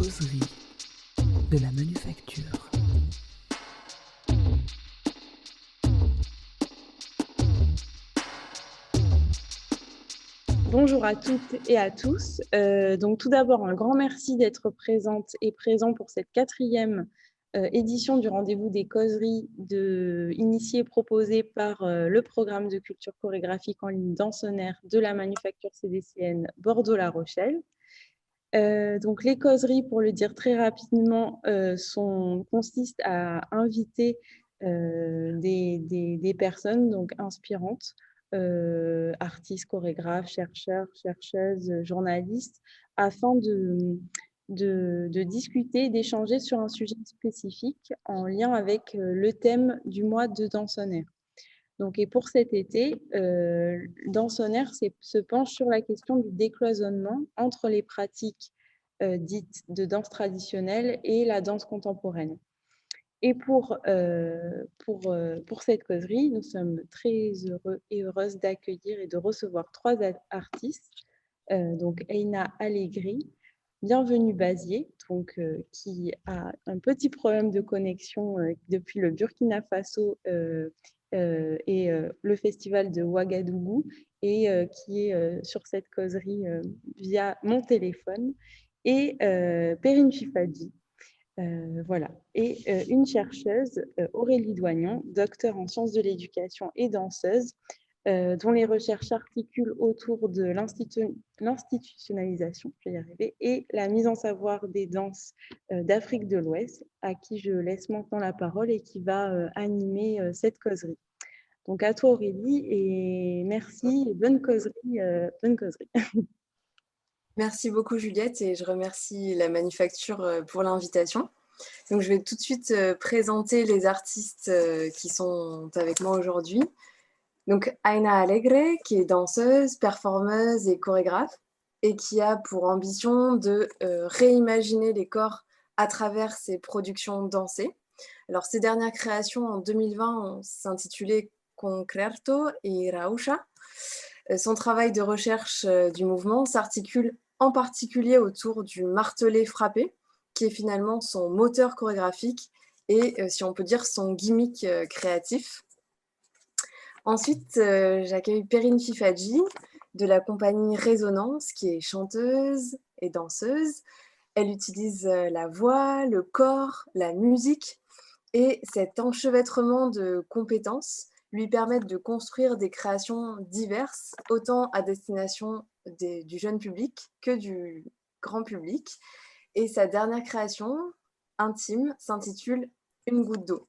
causeries de la manufacture. Bonjour à toutes et à tous. Donc tout d'abord, un grand merci d'être présente et présent pour cette 4e édition du rendez-vous des causeries initiée et proposée par le programme de culture chorégraphique en ligne Dançonner de la manufacture CDCN Bordeaux-La Rochelle. Donc les causeries, pour le dire très rapidement, consistent à inviter des personnes donc inspirantes, artistes, chorégraphes, chercheurs, chercheuses, journalistes, afin de discuter, d'échanger sur un sujet spécifique en lien avec le thème du mois de Dansonner. Donc, et pour cet été, Dansonner se penche sur la question du décloisonnement entre les pratiques dites de danse traditionnelle et la danse contemporaine. Et pour cette causerie, nous sommes très heureux et heureuses d'accueillir et de recevoir 3 artistes. Donc Eina Allegri, Bienvenue Bazier, donc, qui a un petit problème de connexion depuis le Burkina Faso et le festival de Ouagadougou, et qui est sur cette causerie via mon téléphone, et Perrine Chifadji, voilà. Et une chercheuse, Aurélie Doignon, docteur en sciences de l'éducation et danseuse, dont les recherches s'articulent autour de l'institutionnalisation, je vais y arriver, et la mise en savoir des danses d'Afrique de l'Ouest, à qui je laisse maintenant la parole et qui va animer cette causerie. Donc à toi Aurélie, et merci, et bonne causerie, bonne causerie. Merci beaucoup Juliette, et je remercie la Manufacture pour l'invitation. Donc je vais tout de suite présenter les artistes qui sont avec moi aujourd'hui. Donc Aina Alegre, qui est danseuse, performeuse et chorégraphe, et qui a pour ambition de réimaginer les corps à travers ses productions dansées. Alors ses dernières créations en 2020 s'intitulaient Concreto et Rausha. Son travail de recherche du mouvement s'articule en particulier autour du martelé frappé, qui est finalement son moteur chorégraphique et, si on peut dire, son gimmick créatif. Ensuite, j'accueille Perrine Chifadji de la compagnie Résonance, qui est chanteuse et danseuse. Elle utilise la voix, le corps, la musique, et cet enchevêtrement de compétences lui permettent de construire des créations diverses, autant à destination du jeune public que du grand public. Et sa dernière création, intime, s'intitule Une goutte d'eau.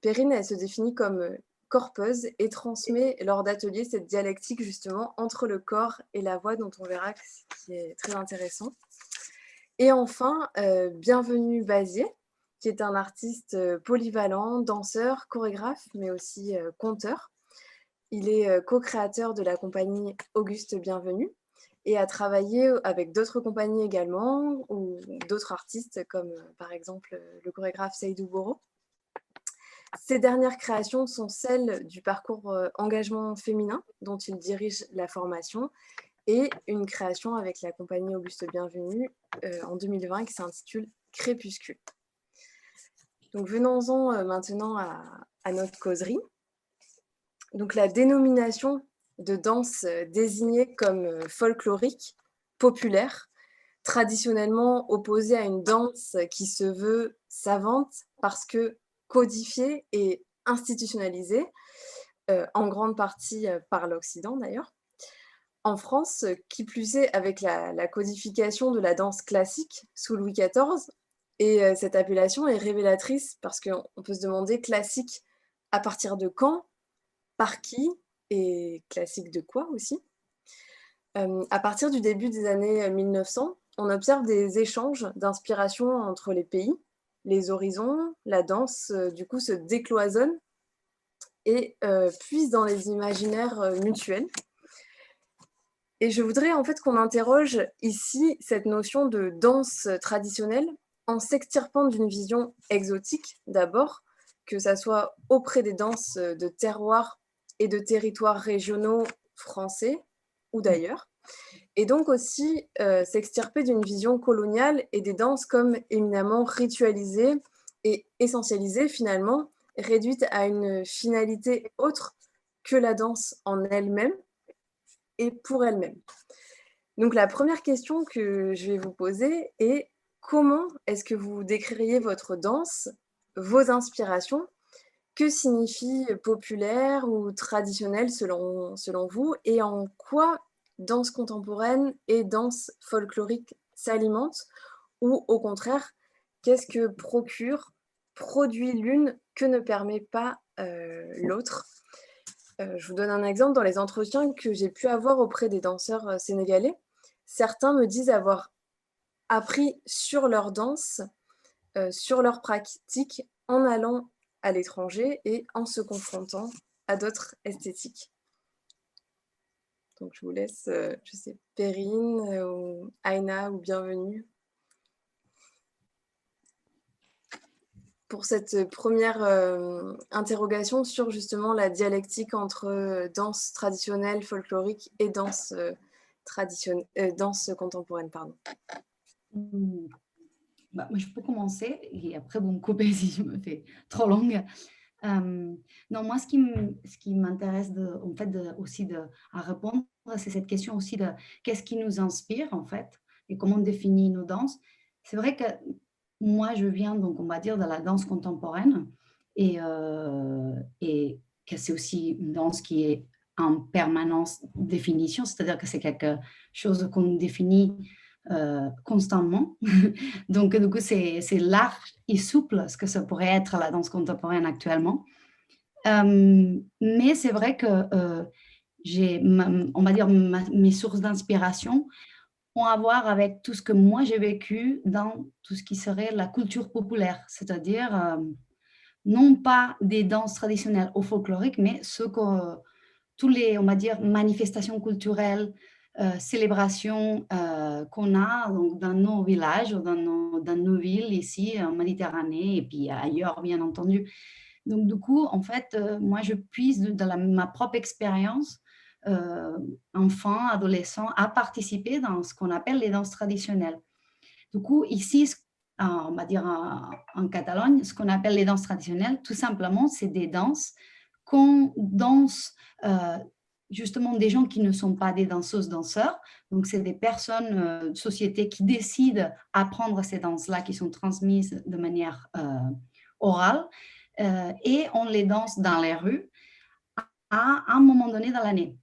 Perrine, elle se définit comme corpeuse et transmet lors d'ateliers cette dialectique justement entre le corps et la voix, dont on verra qui est très intéressant. Et enfin, Bienvenue Bazier, qui est un artiste polyvalent, danseur, chorégraphe, mais aussi conteur. Il est co-créateur de la compagnie Auguste Bienvenue et a travaillé avec d'autres compagnies également, ou d'autres artistes comme par exemple le chorégraphe Seydou Boro. Ses dernières créations sont celles du parcours engagement féminin, dont il dirige la formation, et une création avec la compagnie Auguste Bienvenue en 2020 qui s'intitule Crépuscule. Donc venons-en maintenant à notre causerie. Donc la dénomination de danse désignée comme folklorique, populaire, traditionnellement opposée à une danse qui se veut savante parce que codifiée et institutionnalisée, en grande partie par l'Occident d'ailleurs. En France, qui plus est avec la codification de la danse classique sous Louis XIV, et cette appellation est révélatrice parce qu'on peut se demander classique à partir de quand, par qui, et classique de quoi aussi. À partir du début des années 1900, on observe des échanges d'inspiration entre les pays, les horizons, la danse du coup se décloisonne et puise dans les imaginaires mutuels. Et je voudrais en fait qu'on interroge ici cette notion de danse traditionnelle en s'extirpant d'une vision exotique d'abord, que ça soit auprès des danses de terroirs et de territoires régionaux français ou d'ailleurs, et donc aussi s'extirper d'une vision coloniale et des danses comme éminemment ritualisées et essentialisées finalement, réduites à une finalité autre que la danse en elle-même et pour elle-même. Donc la première question que je vais vous poser est comment est-ce que vous décririez votre danse, vos inspirations? Que signifie populaire ou traditionnel selon vous? Et en quoi danse contemporaine et danse folklorique s'alimentent? Ou au contraire, qu'est-ce que produit l'une que ne permet pas l'autre? Je vous donne un exemple. Dans les entretiens que j'ai pu avoir auprès des danseurs sénégalais, certains me disent avoir appris sur leur danse, sur leur pratique, en allant à l'étranger et en se confrontant à d'autres esthétiques. Donc je vous laisse, je sais, Perrine ou Aïna ou Bienvenue. Pour cette première interrogation sur justement la dialectique entre danse traditionnelle, folklorique et danse, danse contemporaine. Pardon. Bah, moi, je peux commencer et après, vous me coupez si je me fais trop longue. Non, moi, ce qui m'intéresse en fait, à répondre, c'est cette question aussi de qu'est-ce qui nous inspire, en fait, et comment on définit nos danses. C'est vrai que moi, je viens, donc, on va dire, de la danse contemporaine et que c'est aussi une danse qui est en permanence définition, c'est-à-dire que c'est quelque chose qu'on définit constamment. Donc, du coup, c'est large et souple ce que ça pourrait être la danse contemporaine actuellement. Mais c'est vrai que on va dire, mes sources d'inspiration ont à voir avec tout ce que moi j'ai vécu dans tout ce qui serait la culture populaire, c'est-à-dire non pas des danses traditionnelles ou folkloriques, mais tous les, on va dire, manifestations culturelles, célébrations qu'on a donc, dans nos villages, dans nos villes ici en Méditerranée et puis ailleurs, bien entendu. Donc, du coup, en fait, moi, je puise ma propre expérience, enfant, adolescent, à participer dans ce qu'on appelle les danses traditionnelles. Du coup, ici, on va dire en Catalogne, ce qu'on appelle les danses traditionnelles, tout simplement, c'est des danses qu'on danse justement des gens qui ne sont pas des danseuses-danseurs. Donc, c'est des personnes, sociétés qui décident d'apprendre ces danses-là qui sont transmises de manière orale et on les danse dans les rues à un moment donné dans l'année.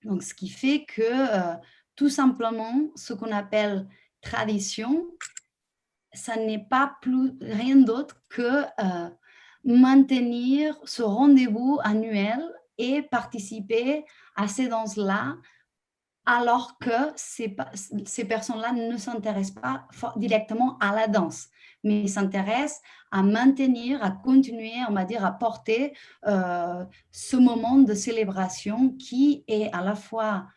Donc, ce qui fait que tout simplement, ce qu'on appelle tradition, ça n'est pas rien d'autre que maintenir ce rendez-vous annuel et participer à ces danses-là alors que ces personnes-là ne s'intéressent pas directement à la danse, mais s'intéressent à maintenir, à continuer, on va dire, à porter ce moment de célébration qui est à la fois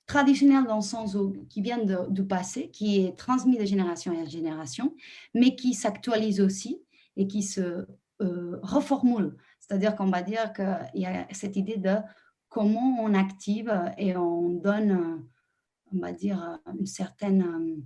traditionnel dans le sens qui vient du passé, qui est transmis de génération en génération, mais qui s'actualise aussi et qui se reformule. C'est-à-dire qu'on va dire qu'il y a cette idée de comment on active et on donne, on va dire, une certaine...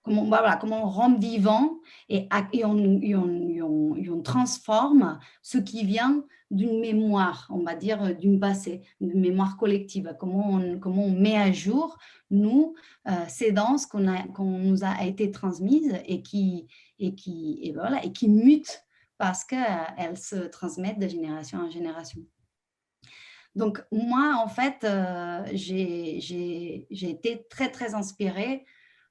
comment on rend vivant et on transforme ce qui vient d'une mémoire, on va dire, d'une passé, d'une mémoire collective. Comment on met à jour, nous, ces danses qu'on nous a été transmises et qui mutent parce qu'elles se transmettent de génération en génération. Donc, moi, en fait, j'ai été très, très inspirée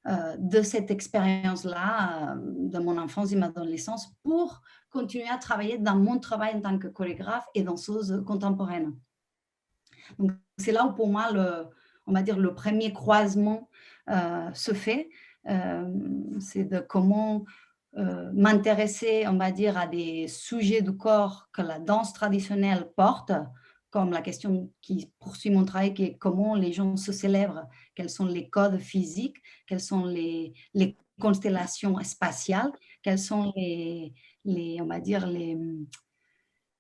de cette expérience-là, de mon enfance et ma adolescence, pour continuer à travailler dans mon travail en tant que chorégraphe et danseuse contemporaine. Donc, c'est là où, pour moi, on va dire, le premier croisement se fait. C'est de comment m'intéresser, on va dire, à des sujets du corps que la danse traditionnelle porte, comme la question qui poursuit mon travail, qui est comment les gens se célèbrent, quels sont les codes physiques, quelles sont les constellations spatiales, quels sont on va dire,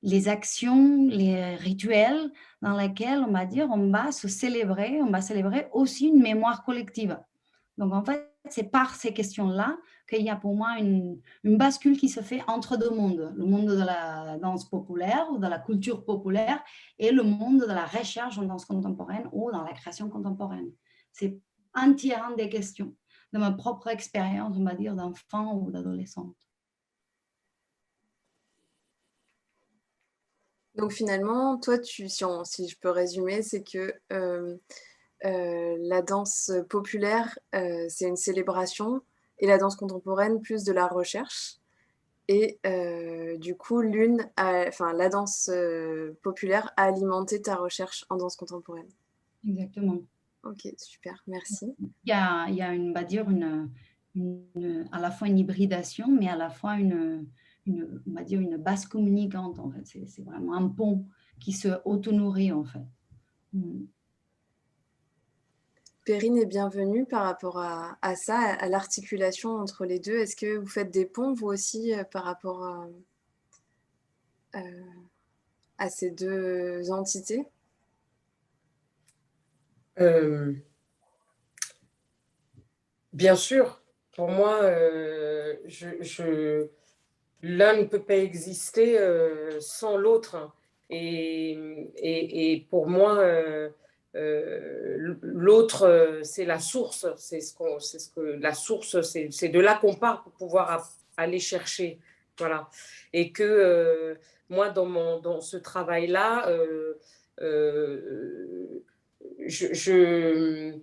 les actions, les rituels dans lesquels on va dire on va célébrer aussi une mémoire collective. Donc en fait, c'est par ces questions-là qu'il y a pour moi une bascule qui se fait entre deux mondes, le monde de la danse populaire ou de la culture populaire et le monde de la recherche en danse contemporaine ou dans la création contemporaine. C'est entièrement des questions de ma propre expérience, on va dire, d'enfant ou d'adolescente. Donc finalement, toi, si je peux résumer, c'est que la danse populaire, c'est une célébration et la danse contemporaine, plus de la recherche. Et du coup, la danse populaire a alimenté ta recherche en danse contemporaine. Exactement. Ok, super, merci. Il y a on va dire à la fois une hybridation, mais à la fois on va dire une base communicante, en fait. C'est vraiment un pont qui se auto-nourrit, en fait. Perrine est bienvenue par rapport à ça, à l'articulation entre les deux. Est-ce que vous faites des ponts, vous aussi, par rapport à ces deux entités? Bien sûr, pour moi, l'un ne peut pas exister sans l'autre. Et pour moi, l'autre, c'est la source. La source, c'est de là qu'on part pour pouvoir aller chercher. Voilà. Et que moi, dans ce travail-là, je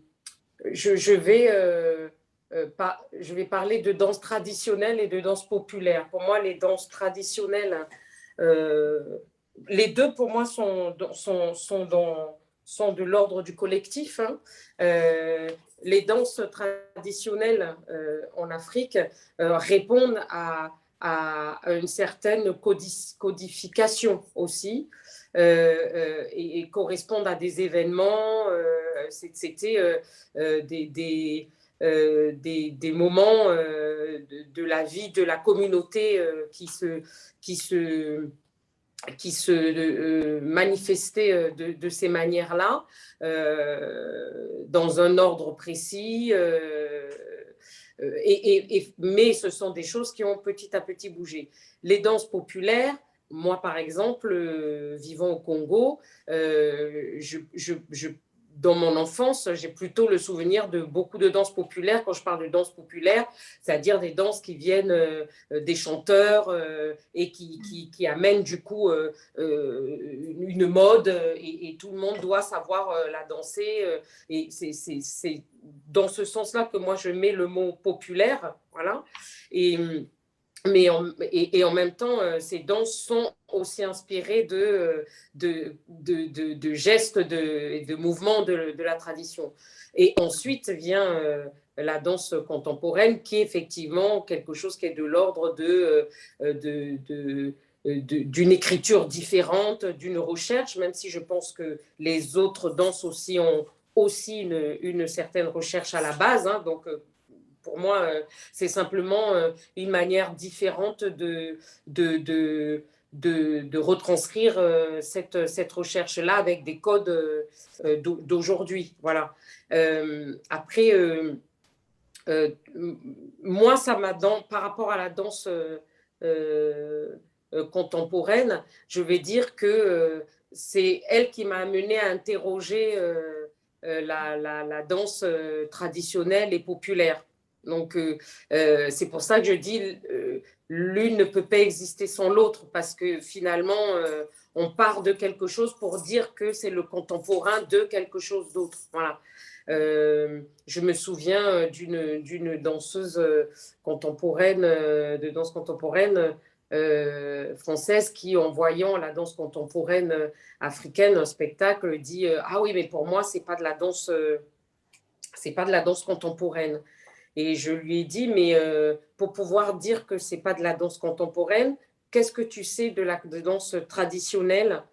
vais parler de danse traditionnelle et de danse populaire. Pour moi, les danses traditionnelles, les deux pour moi sont de l'ordre du collectif. Hein. Les danses traditionnelles en Afrique répondent à une certaine codification aussi. Et correspondent à des événements. C'était des moments de la vie de la communauté qui se manifestaient de ces manières-là, dans un ordre précis. Mais ce sont des choses qui ont petit à petit bougé. Les danses populaires, moi, par exemple, vivant au Congo, dans mon enfance, j'ai plutôt le souvenir de beaucoup de danses populaires. Quand je parle de danses populaires, c'est-à-dire des danses qui viennent des chanteurs et qui amènent du coup une mode et tout le monde doit savoir la danser. Et c'est dans ce sens-là que moi, je mets le mot populaire. Voilà. Mais en même temps, ces danses sont aussi inspirées de gestes et de mouvements de la tradition. Et ensuite vient la danse contemporaine, qui est effectivement quelque chose qui est de l'ordre d'une écriture différente, d'une recherche, même si je pense que les autres danses aussi ont aussi une certaine recherche à la base. Hein, donc, pour moi, c'est simplement une manière différente de retranscrire cette recherche-là avec des codes d'aujourd'hui. Voilà. Après, moi, par rapport à la danse contemporaine, je vais dire que c'est elle qui m'a amené à interroger la danse traditionnelle et populaire. Donc, c'est pour ça que je dis l'une ne peut pas exister sans l'autre, parce que finalement, on part de quelque chose pour dire que c'est le contemporain de quelque chose d'autre. Voilà. Je me souviens d'une danseuse contemporaine, de danse contemporaine française qui, en voyant la danse contemporaine africaine, un spectacle, dit ah oui, mais pour moi, c'est pas de la danse contemporaine. Et je lui ai dit, mais pour pouvoir dire que c'est pas de la danse contemporaine, qu'est-ce que tu sais de la danse traditionnelle?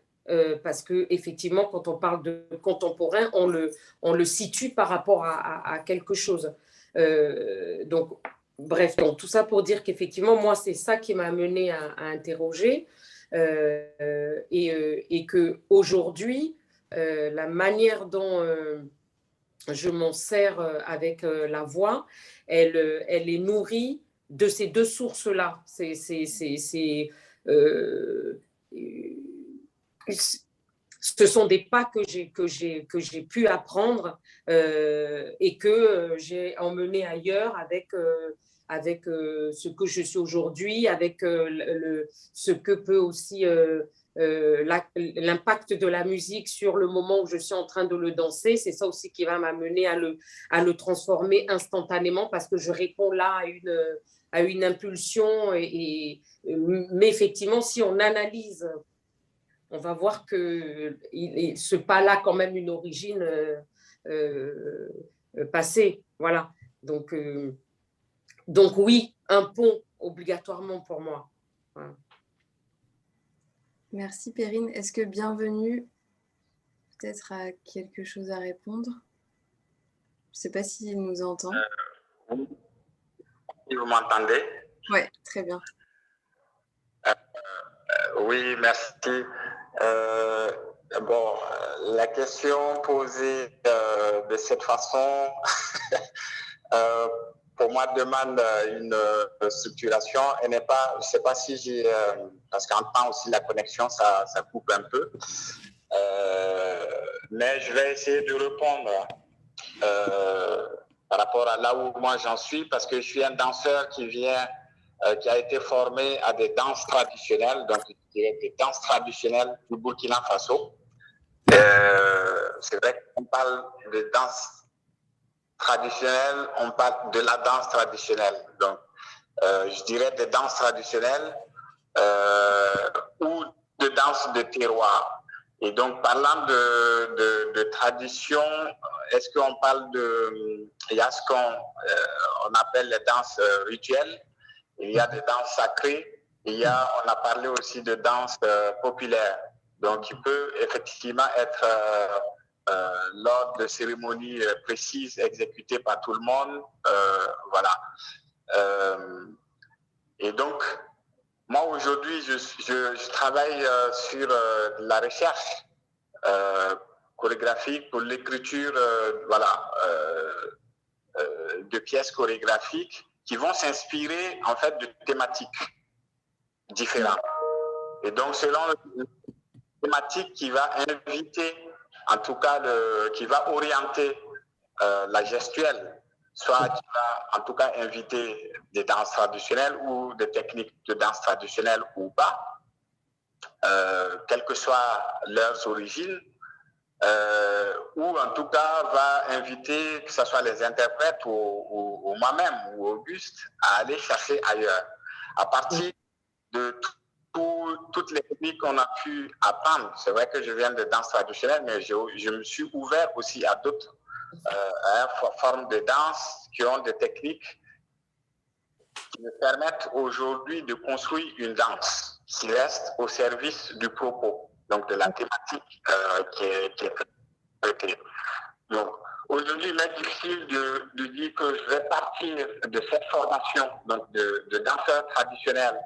Parce que effectivement, quand on parle de contemporain, on le situe par rapport à quelque chose. Donc, bref, donc, tout ça pour dire qu'effectivement, moi, c'est ça qui m'a amené à interroger. et qu'aujourd'hui, la manière dont je m'en sers avec la voix, elle est nourrie de ces deux sources-là. Ce sont des pas que j'ai pu apprendre et que j'ai emmené ailleurs avec ce que je suis aujourd'hui, avec ce que peut aussi l'impact de la musique sur le moment où je suis en train de le danser. C'est ça aussi qui va m'amener à le transformer instantanément parce que je réponds là à une impulsion. Mais effectivement, si on analyse, on va voir que ce pas-là a quand même une origine passée. Voilà. Donc oui, un pont obligatoirement pour moi. Voilà. Merci Perrine. Est-ce que Bienvenue peut-être a quelque chose à répondre? Je ne sais pas s'il nous entend. Oui, vous m'entendez? Oui, très bien. Oui, merci. Bon, la question posée de cette façon, pour moi, demande une structuration. Elle n'est pas, je ne sais pas si j'ai, parce qu'en temps aussi la connexion, ça coupe un peu. Mais je vais essayer de répondre par rapport à là où moi j'en suis, parce que je suis un danseur qui a été formé à des danses traditionnelles, donc des danses traditionnelles du Burkina Faso. C'est vrai qu'on parle de danse traditionnelle, on parle de la danse traditionnelle. Donc, je dirais des danses traditionnelles ou de danse de terroir. Et donc, parlant de tradition, est-ce qu'on parle il y a ce qu'on appelle les danses rituelles, il y a des danses sacrées, on a parlé aussi de danse populaire. Donc, il peut effectivement être lors de cérémonies précises exécutées par tout le monde. Voilà. Et donc, moi, aujourd'hui, je travaille sur la recherche chorégraphique pour l'écriture de pièces chorégraphiques qui vont s'inspirer en fait de thématiques différentes. Et donc, selon la thématique qui va inviter, en tout cas, qui va orienter la gestuelle, soit qui va en tout cas inviter des danses traditionnelles ou des techniques de danse traditionnelles ou pas, quelles que soient leurs origines, ou en tout cas va inviter, que ce soit les interprètes ou moi-même ou Auguste, à aller chercher ailleurs. À partir de toutes les techniques qu'on a pu apprendre, c'est vrai que je viens de danse traditionnelle, mais je me suis ouvert aussi à d'autres formes de danse qui ont des techniques qui me permettent aujourd'hui de construire une danse qui reste au service du propos, donc de la thématique qui est traitée. Donc, aujourd'hui, il est difficile de dire que je vais partir de cette formation donc de danseur traditionnel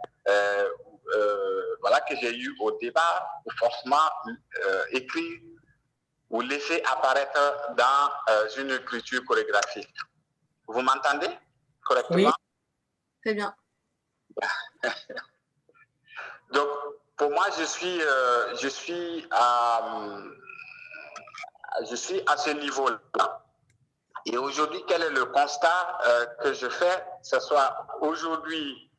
voilà, que j'ai eu au départ, ou forcément écrire ou laisser apparaître dans une écriture chorégraphique. Vous m'entendez correctement? Oui. Très bien. Donc, pour moi, je suis à ce niveau-là. Et aujourd'hui, quel est le constat que je fais? Que ce soit aujourd'hui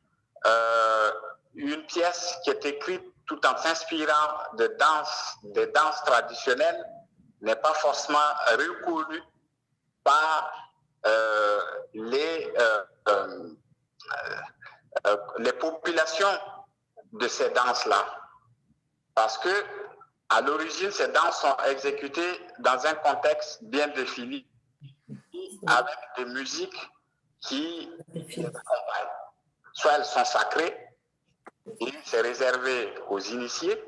une pièce qui est écrite tout en s'inspirant des danses traditionnelles n'est pas forcément reconnue par les populations de ces danses-là. Parce que, à l'origine, ces danses sont exécutées dans un contexte bien défini, avec des musiques qui les accompagnent. Soit elles sont sacrées, et c'est réservé aux initiés,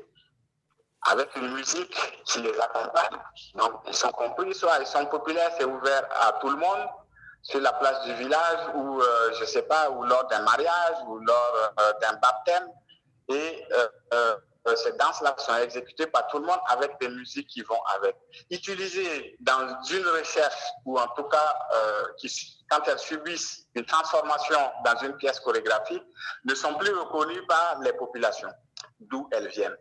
avec une musique qui les accompagne. Donc, ils sont compris, soit ils sont populaires, c'est ouvert à tout le monde, sur la place du village, ou je ne sais pas, ou lors d'un mariage, ou lors d'un baptême. Et ces danses-là sont exécutées par tout le monde avec des musiques qui vont avec. Utilisées dans une recherche, ou en tout cas, quand elles subissent une transformation dans une pièce chorégraphique, ne sont plus reconnues par les populations, d'où elles viennent.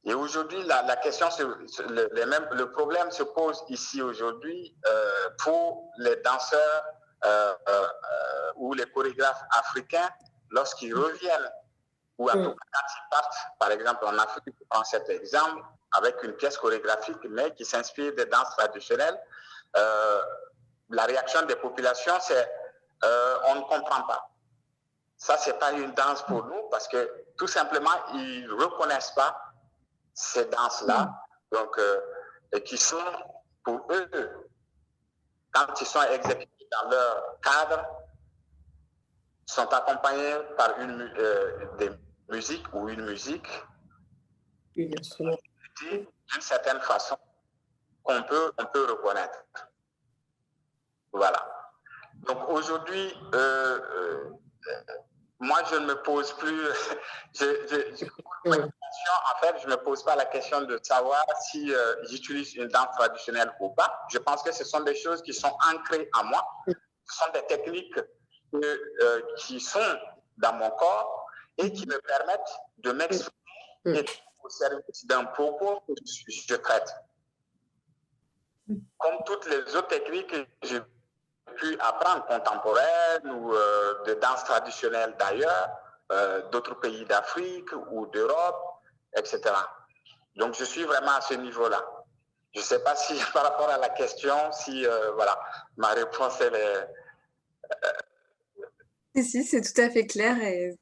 Et aujourd'hui, la question, le problème se pose ici aujourd'hui pour les danseurs ou les chorégraphes africains lorsqu'ils reviennent, ou en tout cas quand ils partent, par exemple en Afrique, je prends cet exemple, avec une pièce chorégraphique, mais qui s'inspire des danses traditionnelles, la réaction des populations, c'est on ne comprend pas. Ça, ce n'est pas une danse pour nous, parce que tout simplement, ils ne reconnaissent pas ces danses-là, donc, et qui sont, pour eux, quand ils sont exécutés dans leur cadre, sont accompagnés par des musiques ou une musique d'une certaine façon qu'on peut reconnaître. Voilà. Donc aujourd'hui, moi, je ne me pose plus, en fait, je ne me pose pas la question de savoir si j'utilise une danse traditionnelle ou pas. Je pense que ce sont des choses qui sont ancrées en moi. Ce sont des techniques qui sont dans mon corps et qui me permettent de m'exprimer au service d'un propos que je traite. Comme toutes les autres techniques que j'ai pu apprendre, contemporaines ou de danse traditionnelle d'ailleurs, d'autres pays d'Afrique ou d'Europe, etc. Donc, je suis vraiment à ce niveau-là. Je ne sais pas si, par rapport à la question, si, voilà, ma réponse, elle est... Si, c'est tout à fait clair et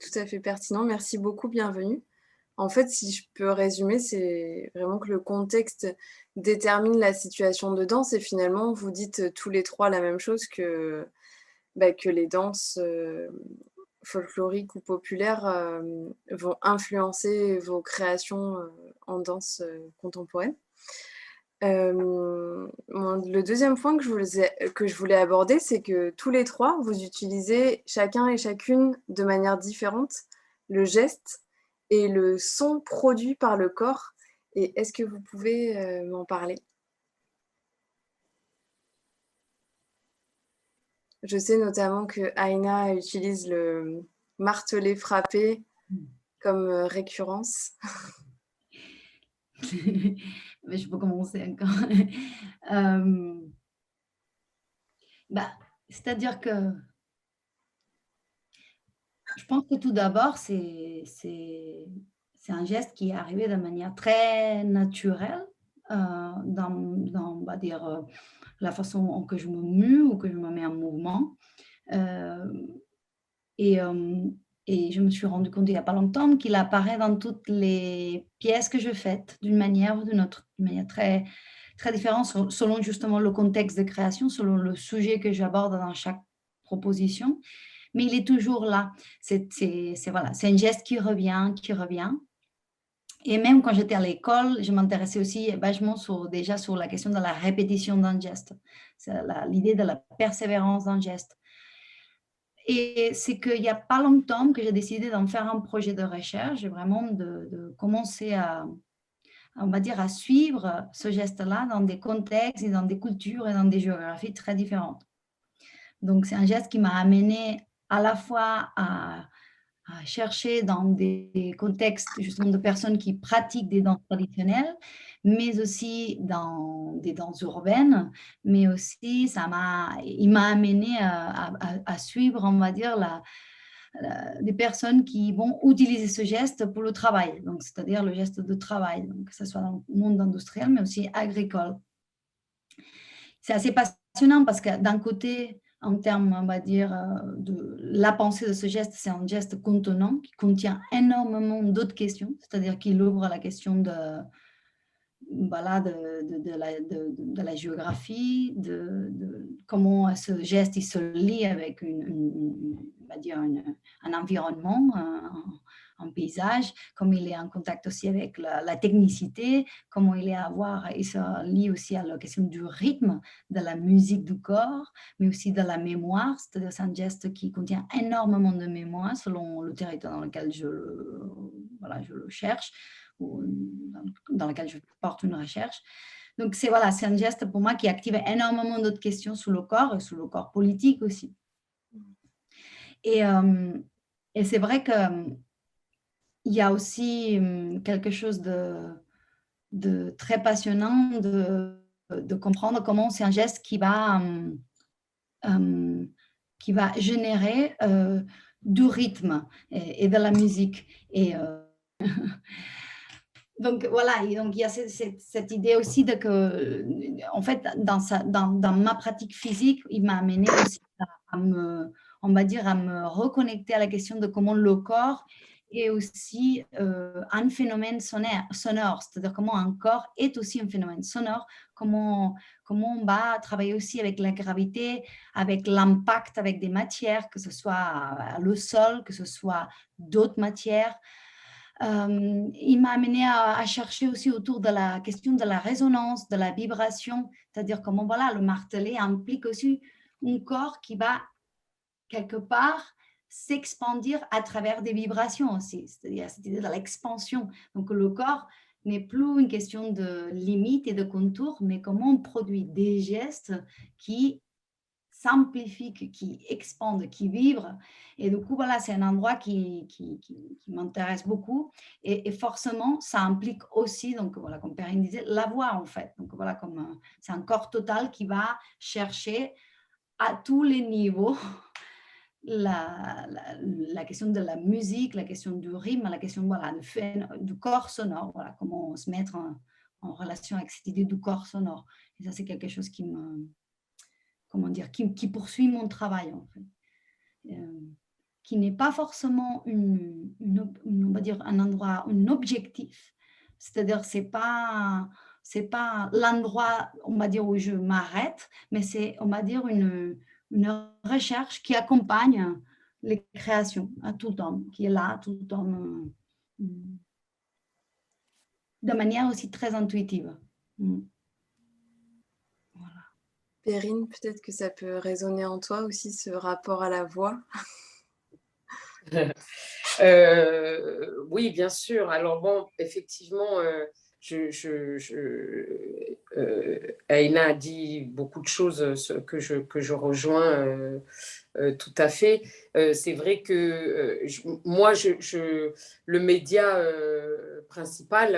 tout à fait pertinent. Merci beaucoup, bienvenue. En fait, si je peux résumer, c'est vraiment que le contexte détermine la situation de danse et finalement, vous dites tous les trois la même chose que les danses folkloriques ou populaires vont influencer vos créations en danse contemporaine. Le deuxième point que je voulais aborder, c'est que tous les trois, vous utilisez chacun et chacune de manière différente le geste et le son produit par le corps. Et est-ce que vous pouvez m'en parler? Je sais notamment que Aina utilise le marteler frappé comme récurrence. Mais je peux commencer encore. C'est-à-dire que je pense que tout d'abord, c'est un geste qui est arrivé de manière très naturelle dans on va dire, la façon que je me mue ou que je me mets en mouvement. Et je me suis rendu compte il n'y a pas longtemps qu'il apparaît dans toutes les pièces que je fais d'une manière ou d'une autre, d'une manière très, très différente selon justement le contexte de création, selon le sujet que j'aborde dans chaque proposition. Mais il est toujours là. C'est un geste qui revient. Et même quand j'étais à l'école, je m'intéressais aussi vachement déjà sur la question de la répétition d'un geste. C'est l'idée de la persévérance d'un geste. Et c'est qu'il n'y a pas longtemps que j'ai décidé d'en faire un projet de recherche, vraiment de commencer on va dire, à suivre ce geste-là dans des contextes et dans des cultures et dans des géographies très différentes. Donc, c'est un geste qui m'a amené à la fois à chercher dans des contextes justement de personnes qui pratiquent des danses traditionnelles, mais aussi dans des danses urbaines, mais aussi il m'a amené à suivre, on va dire, des personnes qui vont utiliser ce geste pour le travail, donc c'est-à-dire le geste de travail, donc que ce soit dans le monde industriel, mais aussi agricole. C'est assez passionnant parce que d'un côté, en termes, on va dire, de la pensée de ce geste, c'est un geste contenant qui contient énormément d'autres questions, c'est-à-dire qu'il ouvre la question de la géographie, de comment ce geste il se lie avec on va dire un environnement, un paysage, comme il est en contact aussi avec la technicité, comment il est à voir, et ça lie aussi à la question du rythme, de la musique du corps, mais aussi de la mémoire, c'est-à-dire c'est un geste qui contient énormément de mémoire selon le territoire dans lequel je le cherche, ou dans lequel je porte une recherche. Donc, c'est un geste pour moi qui active énormément d'autres questions sur le corps et sur le corps politique aussi. Et c'est vrai qu'il y a aussi quelque chose de très passionnant de comprendre comment c'est un geste qui va générer du rythme et de la musique. Et donc voilà, et donc il y a cette idée aussi que, en fait, dans ma pratique physique, il m'a amené aussi à me reconnecter à la question de comment le corps est aussi un phénomène sonore, c'est-à-dire comment un corps est aussi un phénomène sonore, comment on va travailler aussi avec la gravité, avec l'impact avec des matières, que ce soit le sol, que ce soit d'autres matières. Il m'a amené à chercher aussi autour de la question de la résonance, de la vibration, c'est-à-dire comment le marteler implique aussi un corps qui va quelque part s'expandir à travers des vibrations aussi, c'est-à-dire cette idée de l'expansion. Donc le corps n'est plus une question de limite et de contour, mais comment on produit des gestes qui s'amplifie, qui expande, qui vibre. Et du coup, c'est un endroit qui m'intéresse beaucoup. Et forcément, ça implique aussi, donc comme Perrine disait, la voix en fait. Donc comme c'est un corps total qui va chercher à tous les niveaux la question de la musique, la question du rythme, la question du corps sonore, comment se mettre en relation avec cette idée du corps sonore. Et ça, c'est quelque chose qui poursuit mon travail, en fait. Qui n'est pas forcément on va dire un endroit, un objectif. C'est-à-dire, c'est pas l'endroit, on va dire, où je m'arrête, mais c'est, on va dire, une recherche qui accompagne les créations à tout le temps, qui est là tout le temps, de manière aussi très intuitive. Perrine, peut-être que ça peut résonner en toi aussi, ce rapport à la voix. Oui, bien sûr. Alors bon, effectivement, Aïna a dit beaucoup de choses que je rejoins tout à fait. C'est vrai que moi, le média principal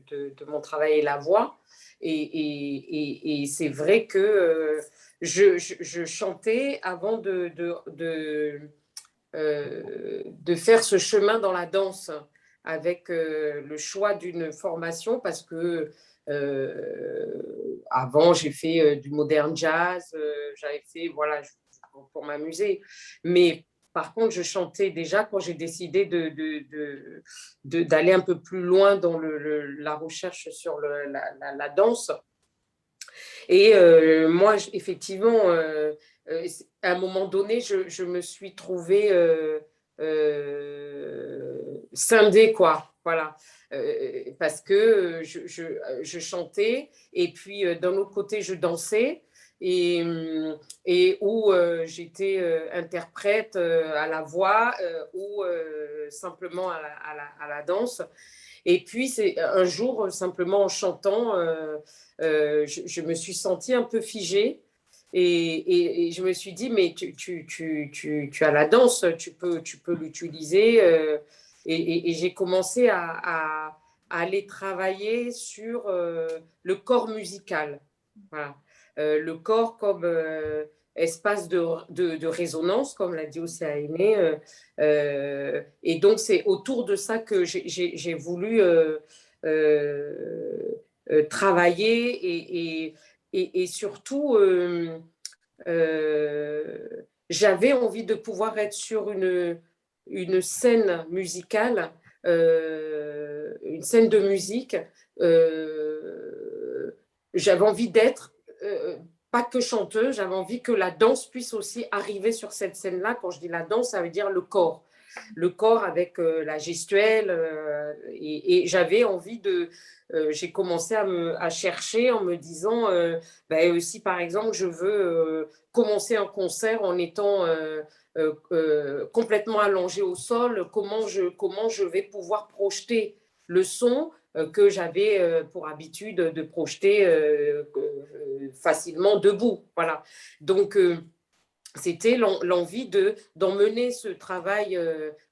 de mon travail est la voix. Et c'est vrai que je chantais avant de faire ce chemin dans la danse avec le choix d'une formation parce que avant j'ai fait du modern jazz, j'avais fait pour m'amuser, mais par contre je chantais déjà quand j'ai décidé d'aller un peu plus loin dans la recherche sur la danse. Et moi effectivement à un moment donné, je me suis trouvée scindée, quoi. Voilà. Parce que je chantais et puis d'un autre côté, je dansais et où j'étais interprète à la voix ou simplement à la danse. Et puis, c'est un jour, simplement en chantant, je me suis sentie un peu figée. Et je me suis dit, mais tu as la danse, tu peux l'utiliser. Et j'ai commencé à aller travailler sur le corps musical. Voilà. Le corps comme espace de résonance, comme l'a dit aussi Aimé. Et donc, c'est autour de ça que j'ai voulu travailler et surtout, j'avais envie de pouvoir être sur une scène musicale, une scène de musique. J'avais envie d'être, pas que chanteuse, j'avais envie que la danse puisse aussi arriver sur cette scène-là. Quand je dis la danse, ça veut dire le corps. le corps avec la gestuelle. Et j'avais envie de... j'ai commencé à chercher en me disant, si par exemple je veux commencer un concert en étant complètement allongé au sol, comment je vais pouvoir projeter le son que j'avais pour habitude de projeter facilement debout. Voilà. Donc, c'était l'envie d'emmener ce travail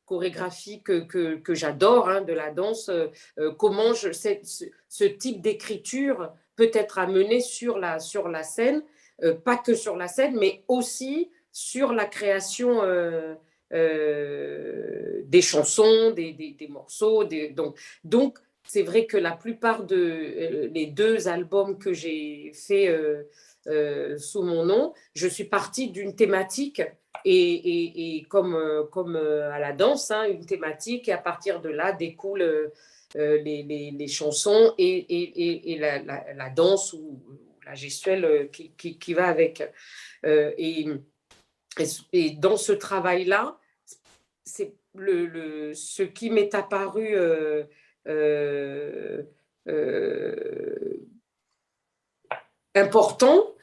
chorégraphique que j'adore, hein, de la danse, comment ce type d'écriture peut être amené sur la scène, pas que sur la scène, mais aussi sur la création des chansons, des morceaux. Donc, c'est vrai que la plupart les 2 albums que j'ai faits sous mon nom, je suis partie d'une thématique et comme à la danse, hein, une thématique, et à partir de là découlent les chansons et la danse ou la gestuelle qui va avec. Et dans ce travail-là, c'est ce qui m'est apparu important,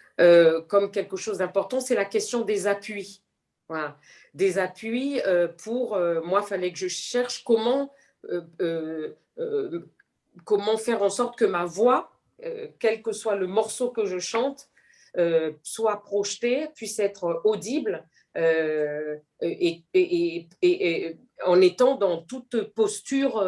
comme quelque chose d'important, c'est la question des appuis. Voilà. Des appuis pour moi, il fallait que je cherche comment faire en sorte que ma voix, quel que soit le morceau que je chante, soit projetée, puisse être audible et en étant dans toute posture,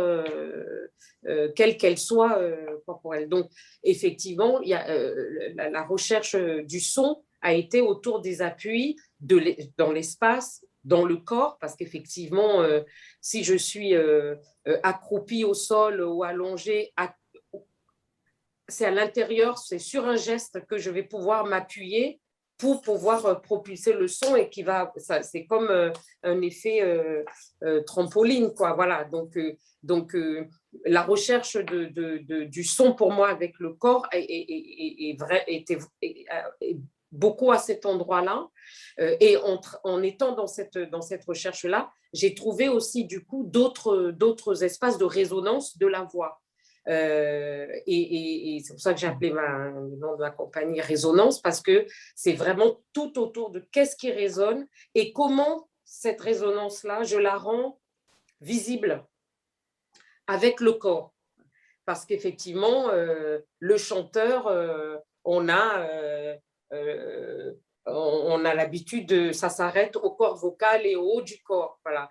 quelle qu'elle soit corporelle. Donc, effectivement, la recherche du son a été autour des appuis dans l'espace, dans le corps, parce qu'effectivement, si je suis accroupie au sol ou allongée, c'est à l'intérieur, c'est sur un geste que je vais pouvoir m'appuyer pour pouvoir propulser le son et c'est comme un effet trampoline, quoi. Voilà. Donc la recherche du son pour moi avec le corps était beaucoup à cet endroit-là. Et en étant dans cette recherche-là, j'ai trouvé aussi du coup d'autres espaces de résonance de la voix. Et c'est pour ça que j'ai appelé le nom de ma compagnie Résonance, parce que c'est vraiment tout autour de qu'est-ce qui résonne et comment cette résonance-là, je la rends visible avec le corps. Parce qu'effectivement, le chanteur, on a l'habitude ça s'arrête au corps vocal et au haut du corps. Voilà.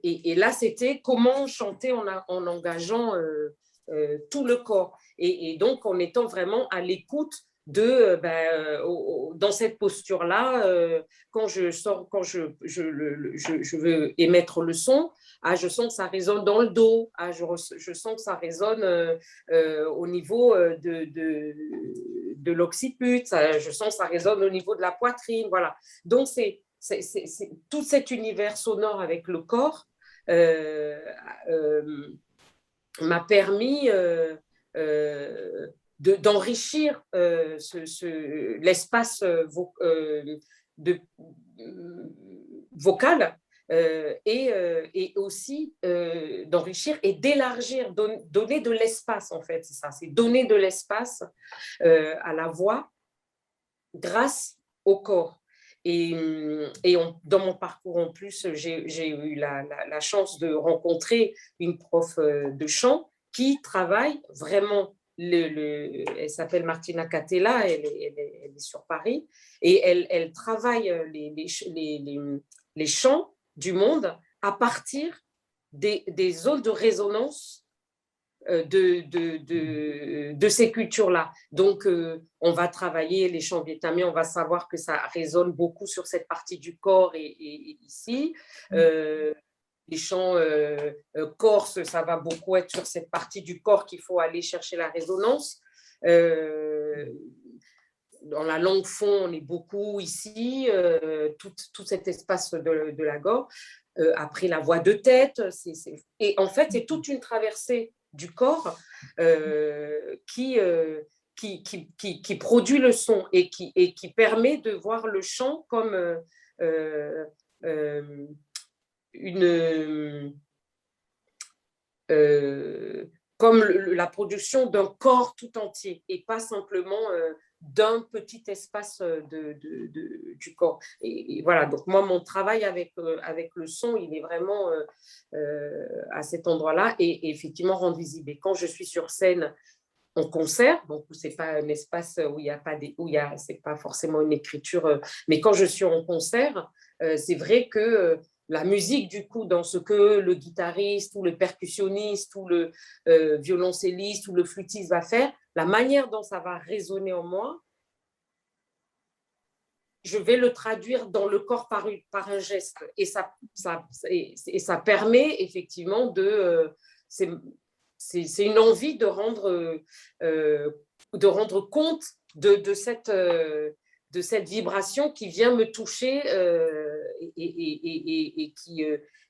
Et là, c'était comment chanter en engageant tout le corps. Et donc, en étant vraiment à l'écoute dans cette posture-là, quand je veux émettre le son, je sens que ça résonne dans le dos, je sens que ça résonne au niveau de l'occiput, je sens que ça résonne au niveau de la poitrine, voilà. Donc, c'est tout cet univers sonore avec le corps m'a permis d'enrichir l'espace vocal et aussi d'enrichir et d'élargir, donner de l'espace en fait, c'est ça, c'est donner de l'espace à la voix grâce au corps. Et dans mon parcours en plus, j'ai eu la chance de rencontrer une prof de chant qui travaille vraiment, elle s'appelle Martina Catella, elle est sur Paris, et elle travaille les chants du monde à partir des zones de résonance de ces cultures-là. Donc, on va travailler les chants vietnamiens, on va savoir que ça résonne beaucoup sur cette partie du corps et ici. Les chants corses, ça va beaucoup être sur cette partie du corps qu'il faut aller chercher la résonance. Dans la langue fon, on est beaucoup ici, tout cet espace de la gorge. Après, la voix de tête. Et en fait, c'est toute une traversée du corps qui produit le son et qui permet de voir le chant comme comme la production d'un corps tout entier et pas simplement d'un petit espace du corps. Et voilà, donc moi, mon travail avec le son, il est vraiment à cet endroit-là et effectivement rendre visible. Et quand je suis sur scène en concert, donc c'est pas un espace où il y a pas c'est pas forcément une écriture, mais quand je suis en concert, c'est vrai que la musique, du coup, dans ce que le guitariste ou le percussionniste ou le violoncelliste ou le flûtiste va faire, la manière dont ça va résonner en moi, je vais le traduire dans le corps par un geste. Et ça permet effectivement de... c'est une envie de rendre compte de cette vibration qui vient me toucher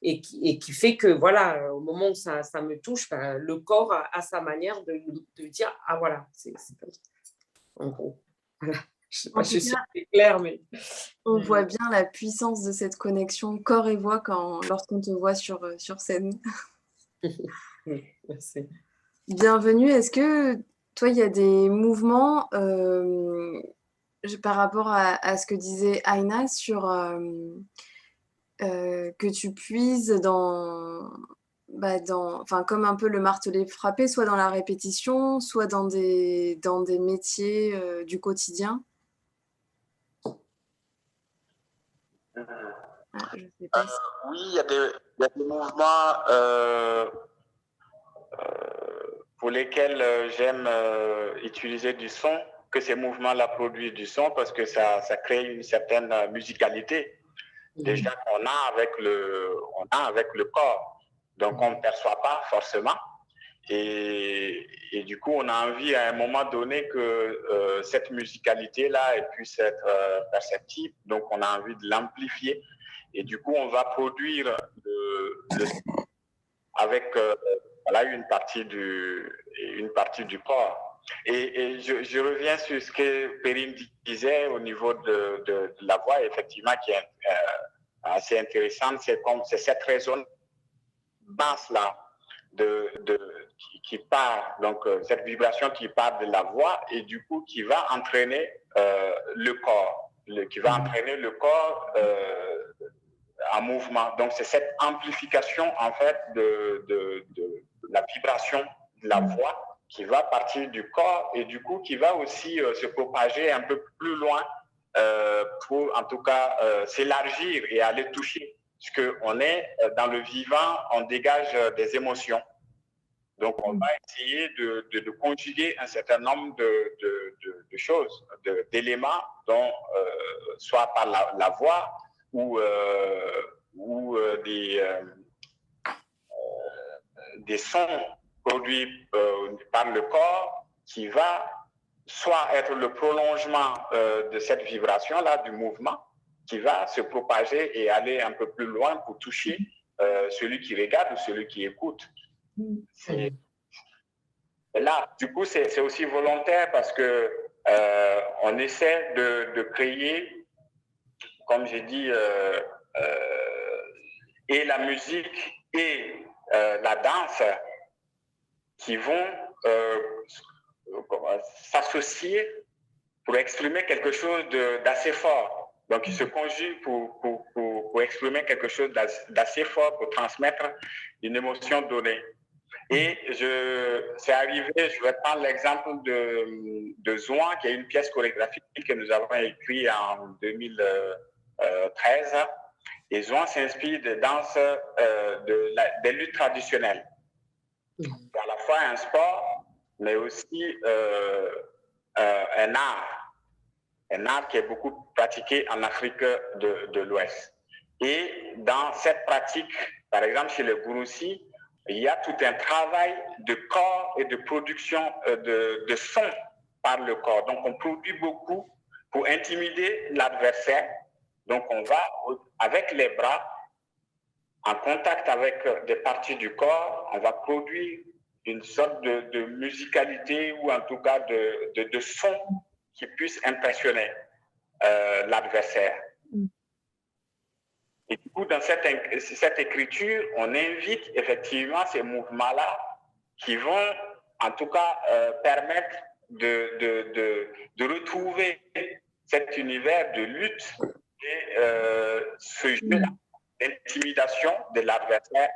et qui fait que, voilà, au moment où ça me touche, ben, le corps a sa manière de dire « Ah, voilà, c'est comme ça. » En gros, voilà. Je ne sais pas si c'est clair, mais... On voit bien la puissance de cette connexion corps et voix lorsqu'on te voit sur scène. Merci. Bienvenue. Est-ce que toi, il y a des mouvements par rapport à ce que disait Aina sur que tu puises comme un peu le marteler frappé, soit dans la répétition, soit dans des métiers du quotidien? Je sais pas si... Oui, il y a des mouvements pour lesquels j'aime utiliser du son, que ces mouvements-là produisent du son parce que ça crée une certaine musicalité. Déjà qu'on a avec le corps. Donc, on ne perçoit pas forcément. Et du coup, on a envie à un moment donné que cette musicalité-là puisse être perceptible. Donc, on a envie de l'amplifier. Et du coup, on va produire avec une partie du corps. Et je reviens sur ce que Perrine disait au niveau de la voix, effectivement, qui est assez intéressante. C'est cette résonance-là qui part, donc cette vibration qui part de la voix et du coup qui va entraîner le corps, qui va entraîner le corps en mouvement. Donc c'est cette amplification en fait de la vibration de la voix qui va partir du corps et du coup qui va aussi se propager un peu plus loin pour en tout cas s'élargir et aller toucher. Parce qu'on est dans le vivant, on dégage des émotions. Donc, on va essayer de conjuguer un certain nombre de choses, d'éléments, dont soit par la voix ou des sons produits par le corps qui va soit être le prolongement de cette vibration-là, du mouvement, qui va se propager et aller un peu plus loin pour toucher celui qui regarde ou celui qui écoute. Et là, du coup, c'est aussi volontaire parce que on essaie de créer, comme j'ai dit, et la musique et la danse qui vont s'associer pour exprimer quelque chose d'assez fort. Donc, ils se conjuguent pour exprimer quelque chose d'assez fort, pour transmettre une émotion donnée. Et c'est arrivé, je vais prendre l'exemple de Zouan, qui est une pièce chorégraphique que nous avons écrite en 2013. Et Zouan s'inspire de danses, des luttes traditionnelles. C'est à la fois un sport, mais aussi un art qui est beaucoup pratiqué en Afrique de l'Ouest. Et dans cette pratique, par exemple chez les Gouroussi, il y a tout un travail de corps et de production de son par le corps. Donc on produit beaucoup pour intimider l'adversaire. Donc on va avec les bras, en contact avec des parties du corps, on va produire une sorte de musicalité ou en tout cas de son qui puisse impressionner l'adversaire. Et du coup, dans cette écriture, on invite effectivement ces mouvements-là qui vont, en tout cas, permettre de retrouver cet univers de lutte et ce jeu d'intimidation de l'adversaire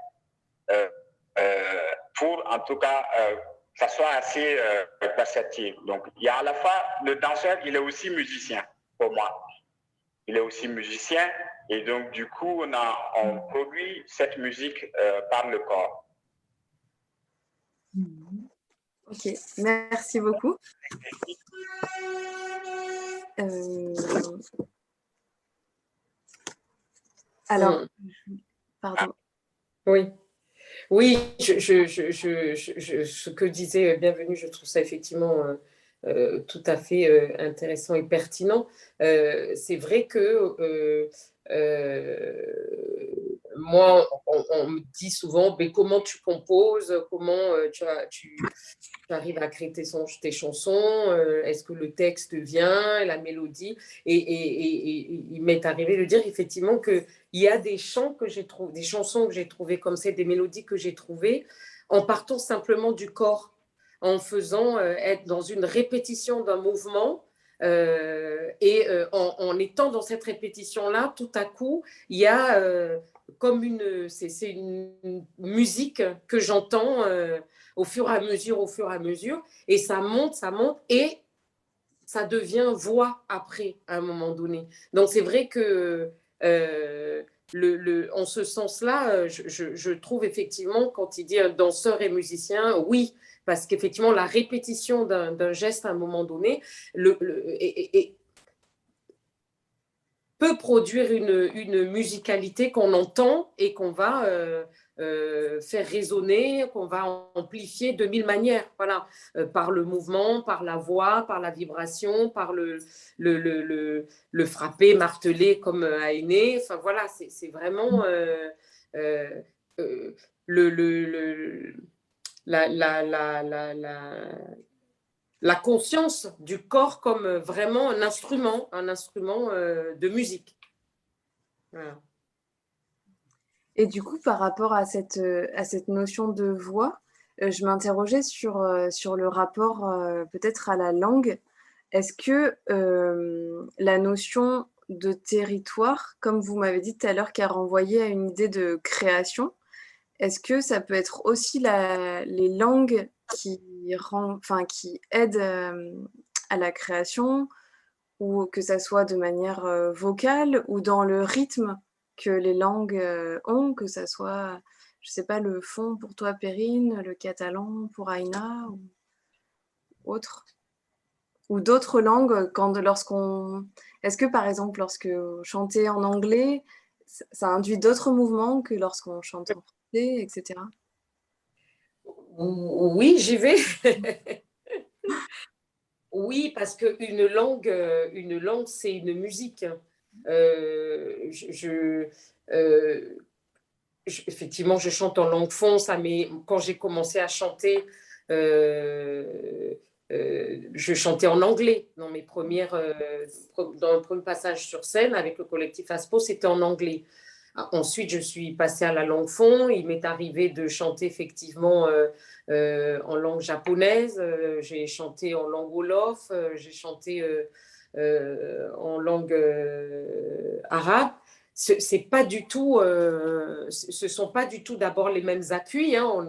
pour, en tout cas, que ça soit assez perceptible. Donc, il y a à la fois, le danseur, il est aussi musicien, pour moi. Il est aussi musicien, et donc, du coup, on produit cette musique par le corps. Ok, merci beaucoup. Alors, pardon. Oui. Oui, ce que disait Bienvenue, je trouve ça effectivement tout à fait intéressant et pertinent. C'est vrai que moi, on me dit souvent, mais comment tu composes, comment tu arrives à créer tes chansons, est-ce que le texte vient, la mélodie, et il m'est arrivé de dire effectivement qu'il y a des chants que j'ai trouvés, des chansons que j'ai trouvées comme ça, des mélodies que j'ai trouvées en partant simplement du corps, en faisant être dans une répétition d'un mouvement. En étant dans cette répétition-là, tout à coup, il y a comme c'est une musique que j'entends au fur et à mesure, et ça monte, et ça devient voix après, à un moment donné. Donc, c'est vrai que en ce sens-là, je trouve effectivement, quand il dit un danseur et musicien, oui, parce qu'effectivement, la répétition d'un geste à un moment donné peut produire une musicalité qu'on entend et qu'on va faire résonner, qu'on va amplifier de mille manières, voilà, par le mouvement, par la voix, par la vibration, par le frapper, marteler comme Ainé. Enfin voilà, c'est vraiment la conscience du corps comme vraiment un instrument de musique. Voilà. Et du coup, par rapport à cette notion de voix, je m'interrogeais sur le rapport peut-être à la langue. Est-ce que la notion de territoire, comme vous m'avez dit tout à l'heure, qui a renvoyé à une idée de création, est-ce que ça peut être aussi les langues qui aident à la création, ou que ça soit de manière vocale ou dans le rythme que les langues ont, que ça soit, je sais pas, le fon pour toi, Perrine, le catalan pour Aïna, ou autre, ou d'autres langues est-ce que par exemple lorsque vous chantez en anglais, ça induit d'autres mouvements que lorsqu'on chante en français, etc. Oui, j'y vais. Oui, parce qu'une langue, c'est une musique. Effectivement, je chante en langue fon, mais quand j'ai commencé à chanter, je chantais en anglais. Dans le premier passage sur scène avec le collectif Aspo, c'était en anglais. Ensuite, je suis passée à la langue fon. Il m'est arrivé de chanter effectivement en langue japonaise. J'ai chanté en langue wolof. J'ai chanté en langue arabe. C'est pas du tout, ce sont pas du tout d'abord les mêmes appuis. Hein,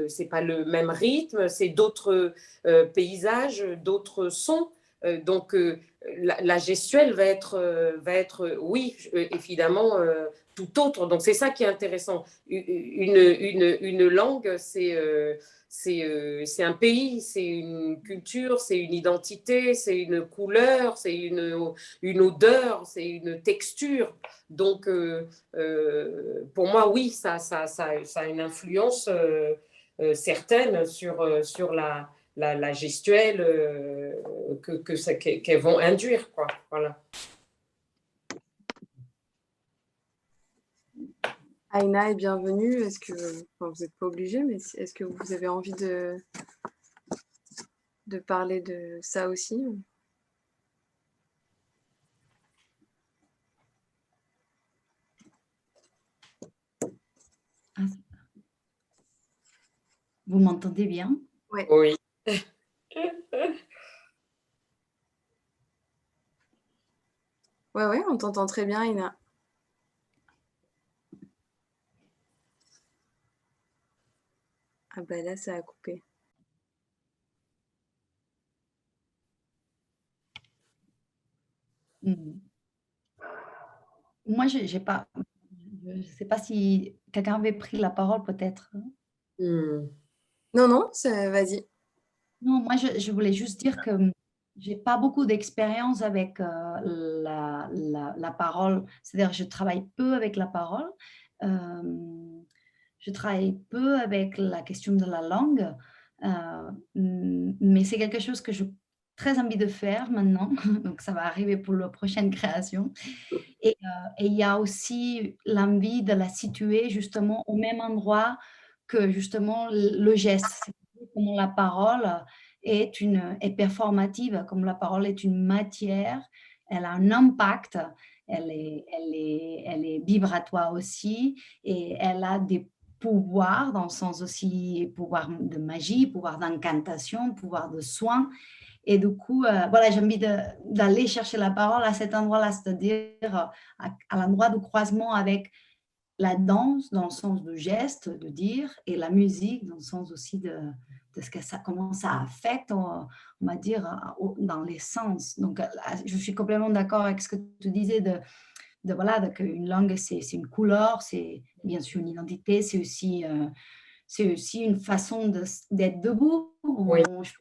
c'est pas le même rythme. C'est d'autres paysages, d'autres sons. Donc la gestuelle va être oui, évidemment, tout autre. Donc, c'est ça qui est intéressant. Une langue, c'est un pays, c'est une culture, c'est une identité, c'est une couleur, c'est une odeur, c'est une texture. Donc, pour moi, oui, ça a une influence certaine sur la gestuelle qu'elles vont induire, quoi. Voilà. Aïna est bienvenue. Est-ce que vous n'êtes pas obligé, mais est-ce que vous avez envie de parler de ça aussi? Vous m'entendez bien? Oui. Ouais, on t'entend très bien, Ina. Ah bah là, ça a coupé. Mm. Moi, j'ai pas, je ne sais pas si quelqu'un avait pris la parole peut-être. Hmm. Non, vas-y. Non, moi, je voulais juste dire que j'ai pas beaucoup d'expérience avec la parole. C'est-à-dire, je travaille peu avec la parole. Euh, je travaille peu avec la question de la langue. Mais c'est quelque chose que j'ai très envie de faire maintenant. Donc, ça va arriver pour la prochaine création. Et il y a aussi l'envie de la situer justement au même endroit que justement le geste. Comment la parole est performative, comme la parole est une matière, elle a un impact, elle est vibratoire aussi et elle a des pouvoirs dans le sens aussi pouvoir de magie, pouvoir d'incantation, pouvoir de soin. Et du coup, voilà, j'ai envie d'aller chercher la parole à cet endroit-là, c'est-à-dire à l'endroit de croisement avec la danse dans le sens du geste, de dire, et la musique dans le sens aussi de ce que ça, comment ça affecte, on va dire, dans les sens. Donc, je suis complètement d'accord avec ce que tu disais voilà, qu'une langue, c'est une couleur, c'est bien sûr une identité, c'est aussi une façon d'être debout. Oui. Je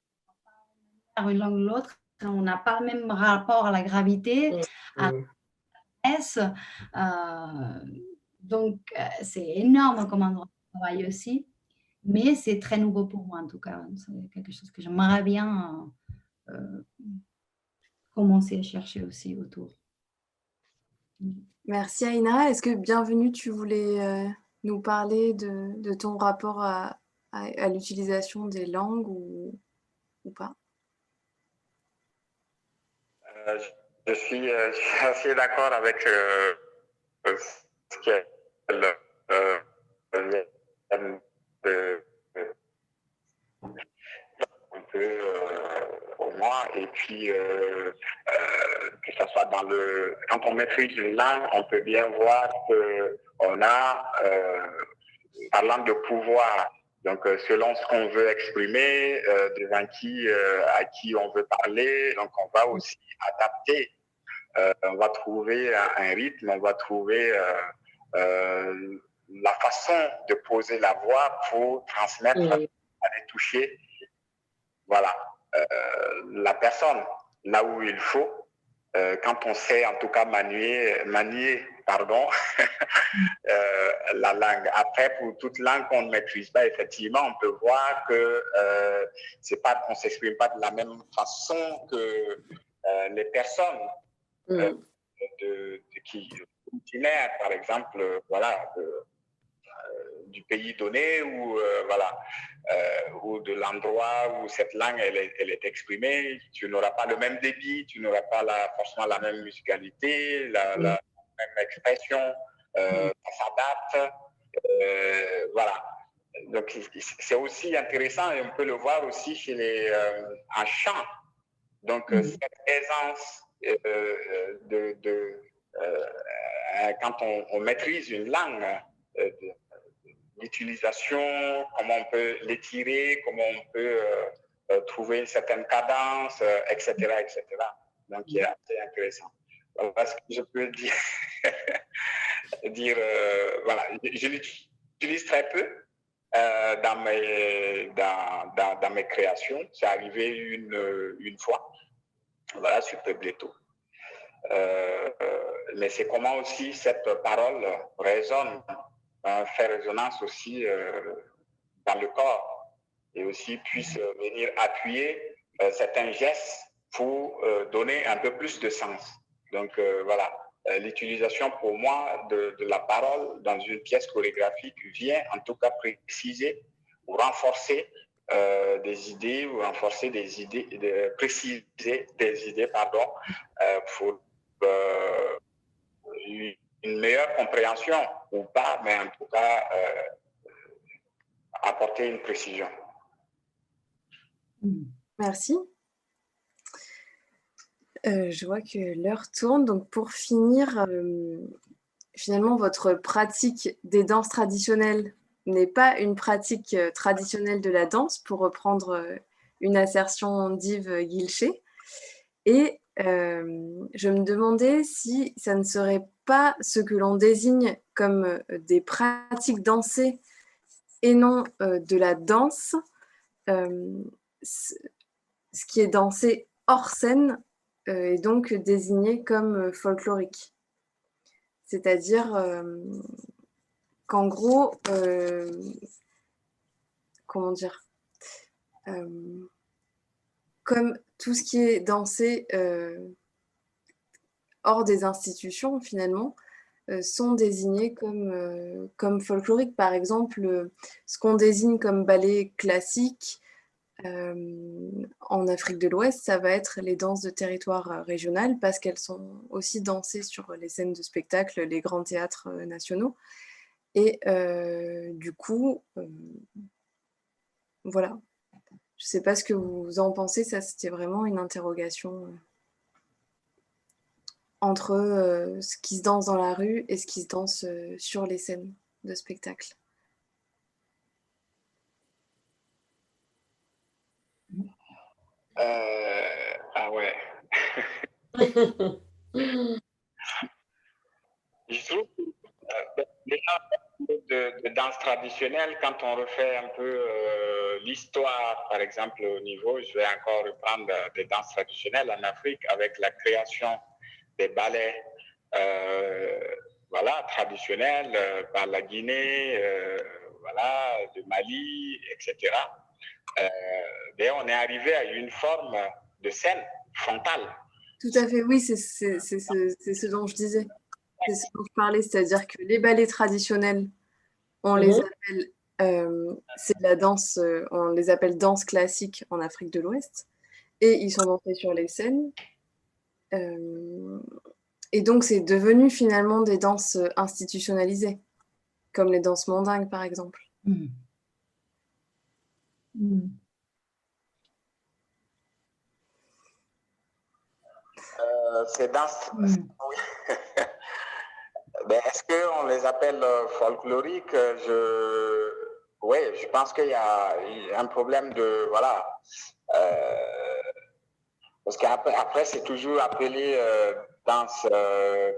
par une langue ou l'autre, on n'a pas le même rapport à la gravité, à Hmm. la vitesse. Donc, c'est énorme comme endroit de travail aussi, mais c'est très nouveau pour moi en tout cas. C'est quelque chose que j'aimerais bien commencer à chercher aussi autour. Merci, Aïna. Est-ce que bienvenue, tu voulais nous parler de ton rapport à l'utilisation des langues ou pas? Je suis assez d'accord avec ce qu'elle vient de un peu pour moi. Et puis, que ce soit quand on maîtrise une langue, on peut bien voir qu'on a, parlant de pouvoir, donc selon ce qu'on veut exprimer, devant à qui on veut parler, donc on va aussi adapter. On va trouver un rythme, on va trouver la façon de poser la voix pour transmettre, aller toucher, voilà, la personne là où il faut. Quand on sait en tout cas manier pardon, la langue. Après, pour toute langue qu'on ne maîtrise pas, effectivement, on peut voir que on ne s'exprime pas de la même façon que les personnes qui itinéraire, par exemple, voilà, du pays donné ou voilà, ou de l'endroit où cette langue elle est exprimée. Tu n'auras pas le même débit, tu n'auras pas forcément la même musicalité, la même expression, ça s'adapte, voilà. Donc c'est aussi intéressant et on peut le voir aussi chez en chant. Donc cette présence quand on maîtrise une langue, l'utilisation, comment on peut l'étirer, comment on peut trouver une certaine cadence, etc., etc. Donc, il est assez intéressant. Voilà ce que je peux dire. Voilà, je l'utilise très peu dans mes créations. C'est arrivé une fois, voilà, sur Pebleto. Mais c'est comment aussi cette parole résonne, fait résonance aussi dans le corps et aussi puisse venir appuyer certains gestes pour donner un peu plus de sens. Donc voilà, l'utilisation pour moi de la parole dans une pièce chorégraphique vient en tout cas préciser ou renforcer des idées ou renforcer des idées, préciser des idées, pardon, pour une meilleure compréhension ou pas, mais en tout cas apporter une précision. Merci. Je vois que l'heure tourne. Donc, pour finir, finalement, votre pratique des danses traditionnelles n'est pas une pratique traditionnelle de la danse, pour reprendre une assertion d'Yves Guilcher. Et je me demandais si ça ne serait pas ce que l'on désigne comme des pratiques dansées et non de la danse, ce qui est dansé hors scène est donc désigné comme folklorique. C'est-à-dire qu'en gros, comment dire, comme tout ce qui est dansé hors des institutions, finalement, sont désignés comme folkloriques. Par exemple, ce qu'on désigne comme ballet classique en Afrique de l'Ouest, ça va être les danses de territoire régional, parce qu'elles sont aussi dansées sur les scènes de spectacle, les grands théâtres nationaux. Et du coup, voilà. Je ne sais pas ce que vous en pensez, ça c'était vraiment une interrogation entre ce qui se danse dans la rue et ce qui se danse sur les scènes de spectacle. Ah ouais. Je trouve que déjà, de danse traditionnelle, quand on refait un peu l'histoire, par exemple, au niveau, je vais encore reprendre des danses traditionnelles en Afrique avec la création des ballets voilà, traditionnels par la Guinée, voilà, de Mali, etc. Et on est arrivé à une forme de scène frontale. Tout à fait, oui, c'est ce dont je disais. C'est ce dont je parlais, c'est-à-dire que les ballets traditionnels, on les appelle, c'est de la danse, on les appelle danse classique en Afrique de l'Ouest, et ils sont dansés sur les scènes. Et donc, c'est devenu finalement des danses institutionnalisées, comme les danses mandingues, par exemple. Ces danses, oui. Ben, est-ce qu'on les appelle folkloriques? Oui, je pense qu'il y a un problème de... Voilà. Parce qu'après, c'est toujours appelé danse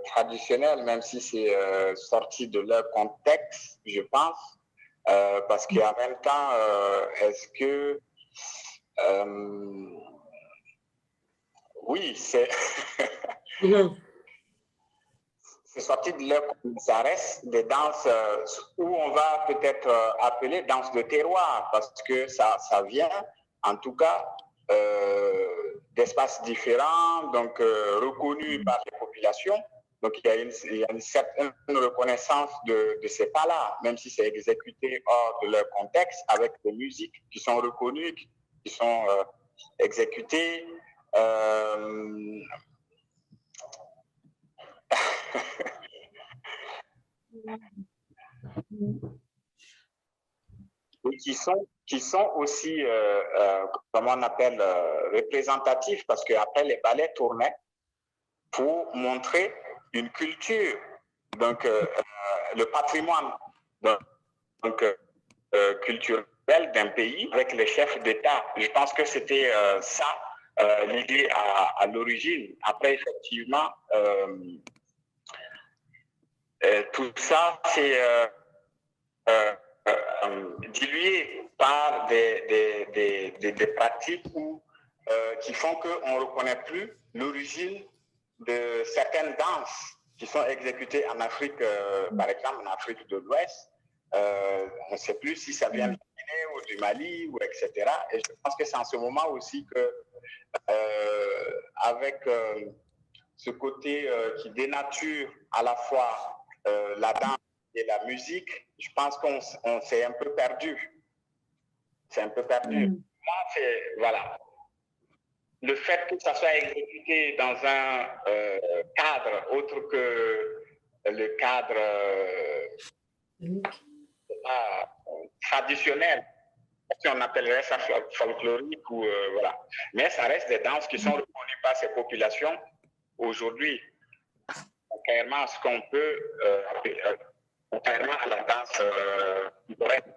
traditionnelle, même si c'est sorti de leur contexte, je pense. Parce qu'en même temps, est-ce que... oui, c'est... C'est sorti de leur contexte. Ça reste des danses où on va peut-être appeler danse de terroir, parce que ça vient, en tout cas, d'espaces différents, donc reconnus par les populations. Donc il y a une certaine reconnaissance de ces pas-là, même si c'est exécuté hors de leur contexte, avec des musiques qui sont reconnues, qui sont exécutées. Et qui sont aussi, comment on appelle, représentatifs, parce qu'après les ballets tournaient pour montrer une culture, donc le patrimoine donc, culturel d'un pays avec les chefs d'État. Je pense que c'était ça l'idée à l'origine. Après, effectivement, tout ça, c'est dilué par des pratiques qui font qu'on ne reconnaît plus l'origine de certaines danses qui sont exécutées en Afrique, par exemple en Afrique de l'Ouest. On ne sait plus si ça vient de la Guinée ou du Mali, ou etc. Et je pense que c'est en ce moment aussi que, avec ce côté qui dénature à la fois la danse et la musique, je pense qu'on s'est un peu perdu. C'est un peu perdu. Moi, c'est, voilà. Le fait que ça soit exécuté dans un cadre autre que le cadre traditionnelles, si on appellerait ça folklorique ou voilà. Mais ça reste des danses qui sont reconnues par ces populations aujourd'hui, contrairement à ce qu'on peut contrairement à la danse contemporaine.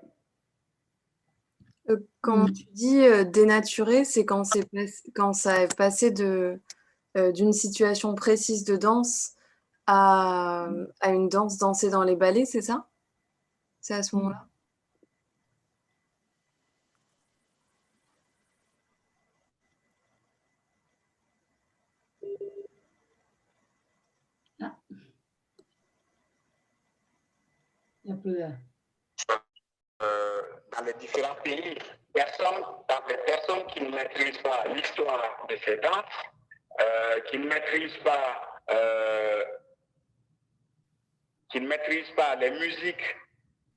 Quand tu dis dénaturé, c'est quand ça est passé d'une situation précise de danse à une danse dansée dans les ballets, c'est ça? C'est à ce moment-là? Dans les différents pays, dans les personnes qui ne maîtrisent pas l'histoire de ces danses, qui ne maîtrisent pas les musiques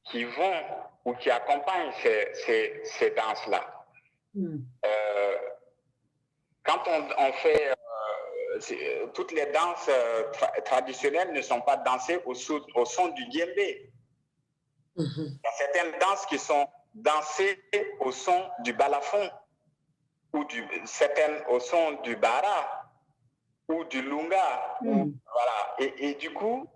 qui vont ou qui accompagnent ces danses-là. Quand on fait toutes les danses traditionnelles ne sont pas dansées au son du djembé. Il y a certaines danses qui sont dansées au son du balafon, ou certaines au son du bara ou du lunga. Voilà. Et du coup,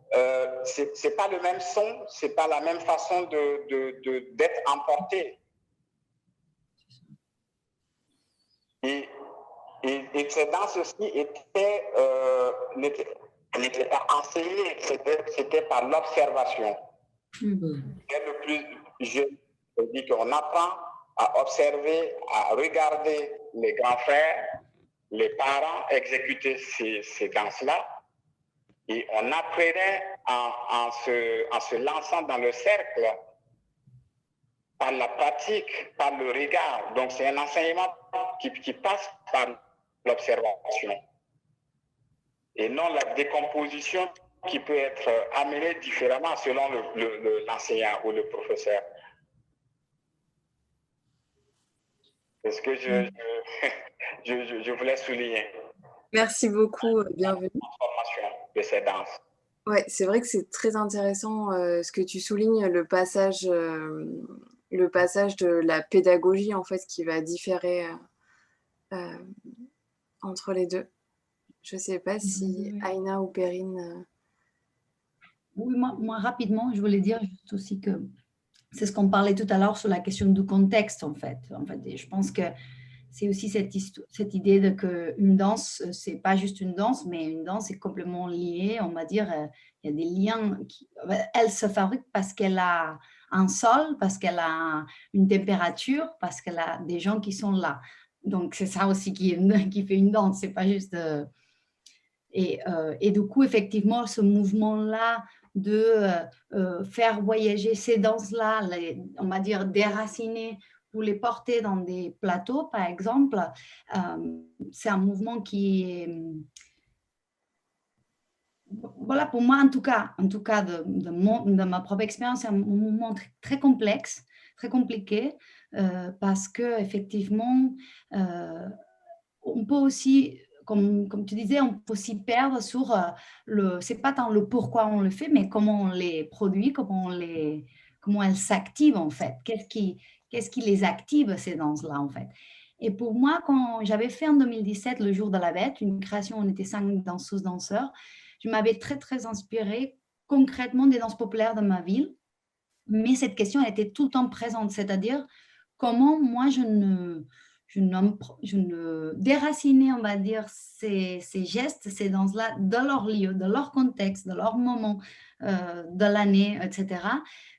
c'est pas le même son, c'est pas la même façon d'être emporté. Et ces danses aussi n'étaient pas enseignées, c'était par l'observation. Dès le plus jeune, je dis qu'on apprend à observer, à regarder les grands frères, les parents exécuter ces danses-là. Et on apprenait en se lançant dans le cercle, par la pratique, par le regard. Donc c'est un enseignement qui passe par l'observation. Et non la décomposition qui peut être amenée différemment selon l'enseignant ou le professeur. C'est ce que je voulais souligner. Merci beaucoup, bienvenue. Transformation de ces danses. Ouais, c'est vrai que c'est très intéressant ce que tu soulignes, le passage de la pédagogie en fait qui va différer entre les deux. Je ne sais pas si Aïna ou Perrine. Oui, moi, rapidement, je voulais dire juste aussi que c'est ce qu'on parlait tout à l'heure sur la question du contexte, en fait. Et je pense que c'est aussi cette idée de qu'une danse, ce n'est pas juste une danse, mais une danse est complètement liée, on va dire, il y a des liens. Elle se fabrique parce qu'elle a un sol, parce qu'elle a une température, parce qu'elle a des gens qui sont là. Donc, c'est ça aussi qui fait une danse, c'est pas juste... Et du coup, effectivement, ce mouvement-là de faire voyager ces danses-là, on va dire déraciner pour les porter dans des plateaux, par exemple, c'est un mouvement qui est, voilà, pour moi en tout cas de ma propre expérience, c'est un mouvement très, très complexe, très compliqué, parce qu'effectivement, on peut aussi, comme tu disais, on peut s'y perdre sur c'est pas tant le pourquoi on le fait, mais comment on les produit, comment elles s'activent en fait. Qu'est-ce qui les active, ces danses-là en fait. Et pour moi, quand j'avais fait en 2017 le jour de la bête, une création, on était 5 danseuses, danseurs, je m'avais très, très inspirée concrètement des danses populaires de ma ville. Mais cette question elle était tout le temps présente, c'est-à-dire comment moi je ne déracinais, on va dire, ces gestes, ces danses-là, de leur lieu, de leur contexte, de leur moment de l'année, etc.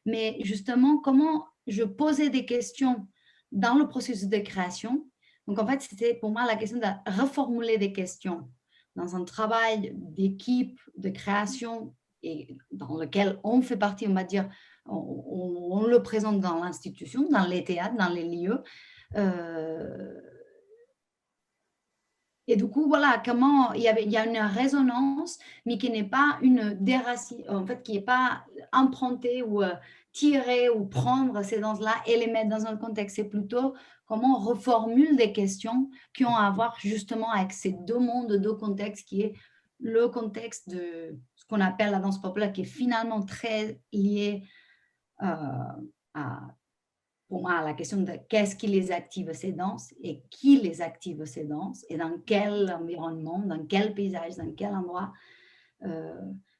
Mais justement, comment je posais des questions dans le processus de création. Donc, en fait, c'était pour moi la question de reformuler des questions dans un travail d'équipe, de création, et dans lequel on fait partie, on va dire, on le présente dans l'institution, dans les théâtres, dans les lieux. Et du coup, voilà, comment il y a une résonance, mais qui n'est pas une déracine, en fait, qui n'est pas empruntée ou tirer ou prendre ces danses-là et les mettre dans un contexte. C'est plutôt comment on reformule des questions qui ont à voir justement avec ces deux mondes, deux contextes, qui est le contexte de ce qu'on appelle la danse populaire, qui est finalement très lié à pour moi, la question de qu'est-ce qui les active ces danses et qui les active ces danses et dans quel environnement, dans quel paysage, dans quel endroit.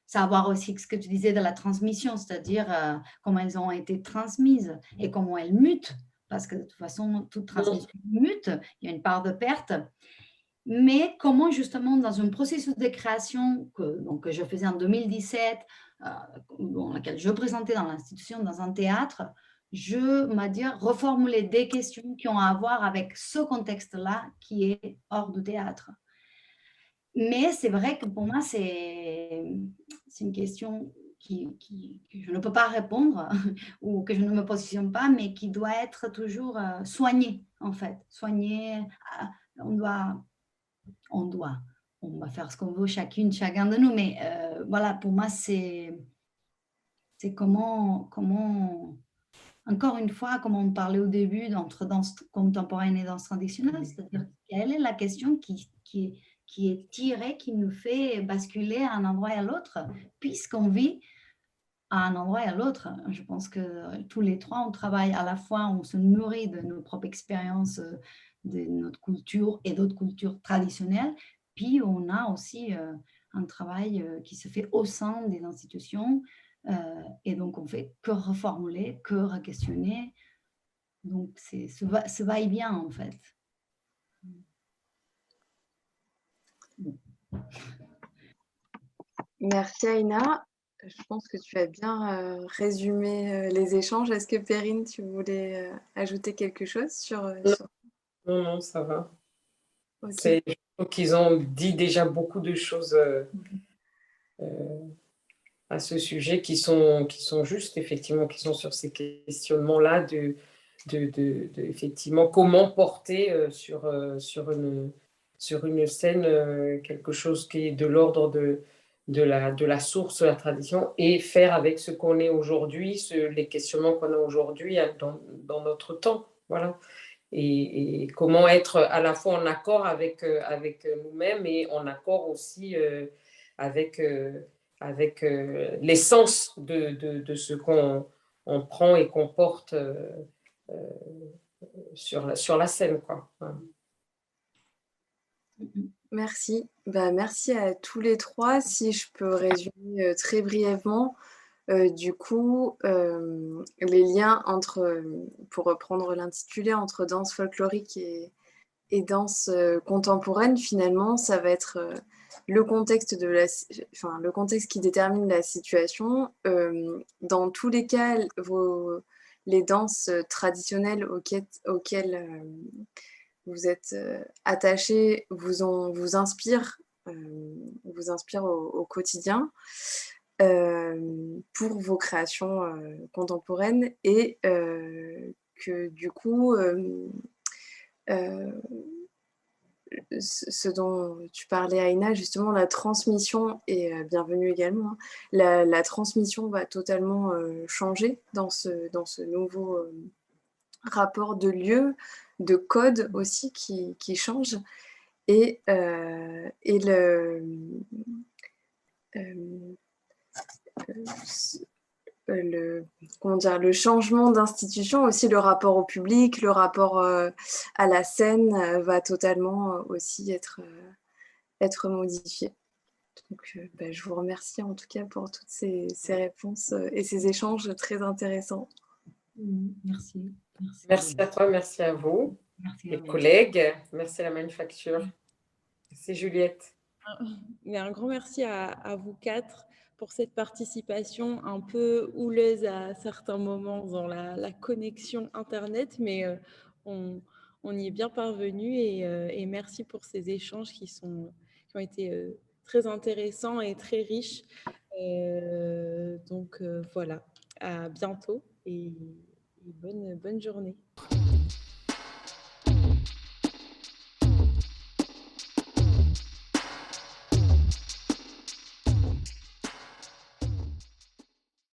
Savoir aussi ce que tu disais de la transmission, c'est-à-dire comment elles ont été transmises et comment elles mutent, parce que de toute façon, toute transmission mute, il y a une part de perte. Mais comment justement dans un processus de création que je faisais en 2017, dans lequel je présentais dans l'institution, dans un théâtre, je, on va dire, reformuler des questions qui ont à voir avec ce contexte-là qui est hors du théâtre. Mais c'est vrai que pour moi, c'est une question que je ne peux pas répondre ou que je ne me positionne pas, mais qui doit être toujours soignée, en fait. Soignée, on va faire ce qu'on veut, chacun de nous, mais voilà, pour moi, c'est comment, encore une fois, comme on parlait au début, entre danse contemporaine et danse traditionnelle, c'est-à-dire quelle est la question qui est tirée, qui nous fait basculer à un endroit et à l'autre, puisqu'on vit à un endroit et à l'autre. Je pense que tous les trois, on travaille à la fois, on se nourrit de nos propres expériences, de notre culture et d'autres cultures traditionnelles, puis on a aussi un travail qui se fait au sein des institutions, et donc on fait que reformuler, que re-questionner. Donc c'est ce va-et-vient en fait. Merci Aïna. Je pense que tu as bien résumé les échanges. Est-ce que Perrine, tu voulais ajouter quelque chose sur... Non, ça va. Okay. Je trouve qu'ils ont dit déjà beaucoup de choses à ce sujet qui sont justes, effectivement, qui sont sur ces questionnements-là de effectivement, comment porter sur une scène quelque chose qui est de l'ordre de la source, de la tradition, et faire avec ce qu'on est aujourd'hui, les questionnements qu'on a aujourd'hui dans notre temps. Voilà. Et comment être à la fois en accord avec nous-mêmes et en accord aussi avec l'essence de ce qu'on prend et qu'on porte sur la scène, quoi. Merci. Merci à tous les trois. Si je peux résumer très brièvement, du coup, les liens entre, pour reprendre l'intitulé, entre danse folklorique et danse contemporaine, finalement, ça va être le contexte le contexte qui détermine la situation. Dans tous les cas, les danses traditionnelles auxquelles vous êtes attachés vous inspirent au quotidien pour vos créations contemporaines et que du coup ce dont tu parlais, Aïna, justement, la transmission, et bienvenue également, hein, la transmission va totalement changer dans ce nouveau rapport de lieu, de code aussi qui change. Et le changement d'institution, aussi le rapport au public, le rapport à la scène va totalement aussi être modifié. Donc, je vous remercie en tout cas pour toutes ces réponses et ces échanges très intéressants. Merci. Merci à toi, merci à vous, Merci les collègues, merci à la Manufacture. Merci Juliette. Mais un grand merci à vous quatre pour cette participation un peu houleuse à certains moments dans la connexion Internet, mais on y est bien parvenu et merci pour ces échanges qui ont été très intéressants et très riches. Donc voilà, à bientôt et bonne journée.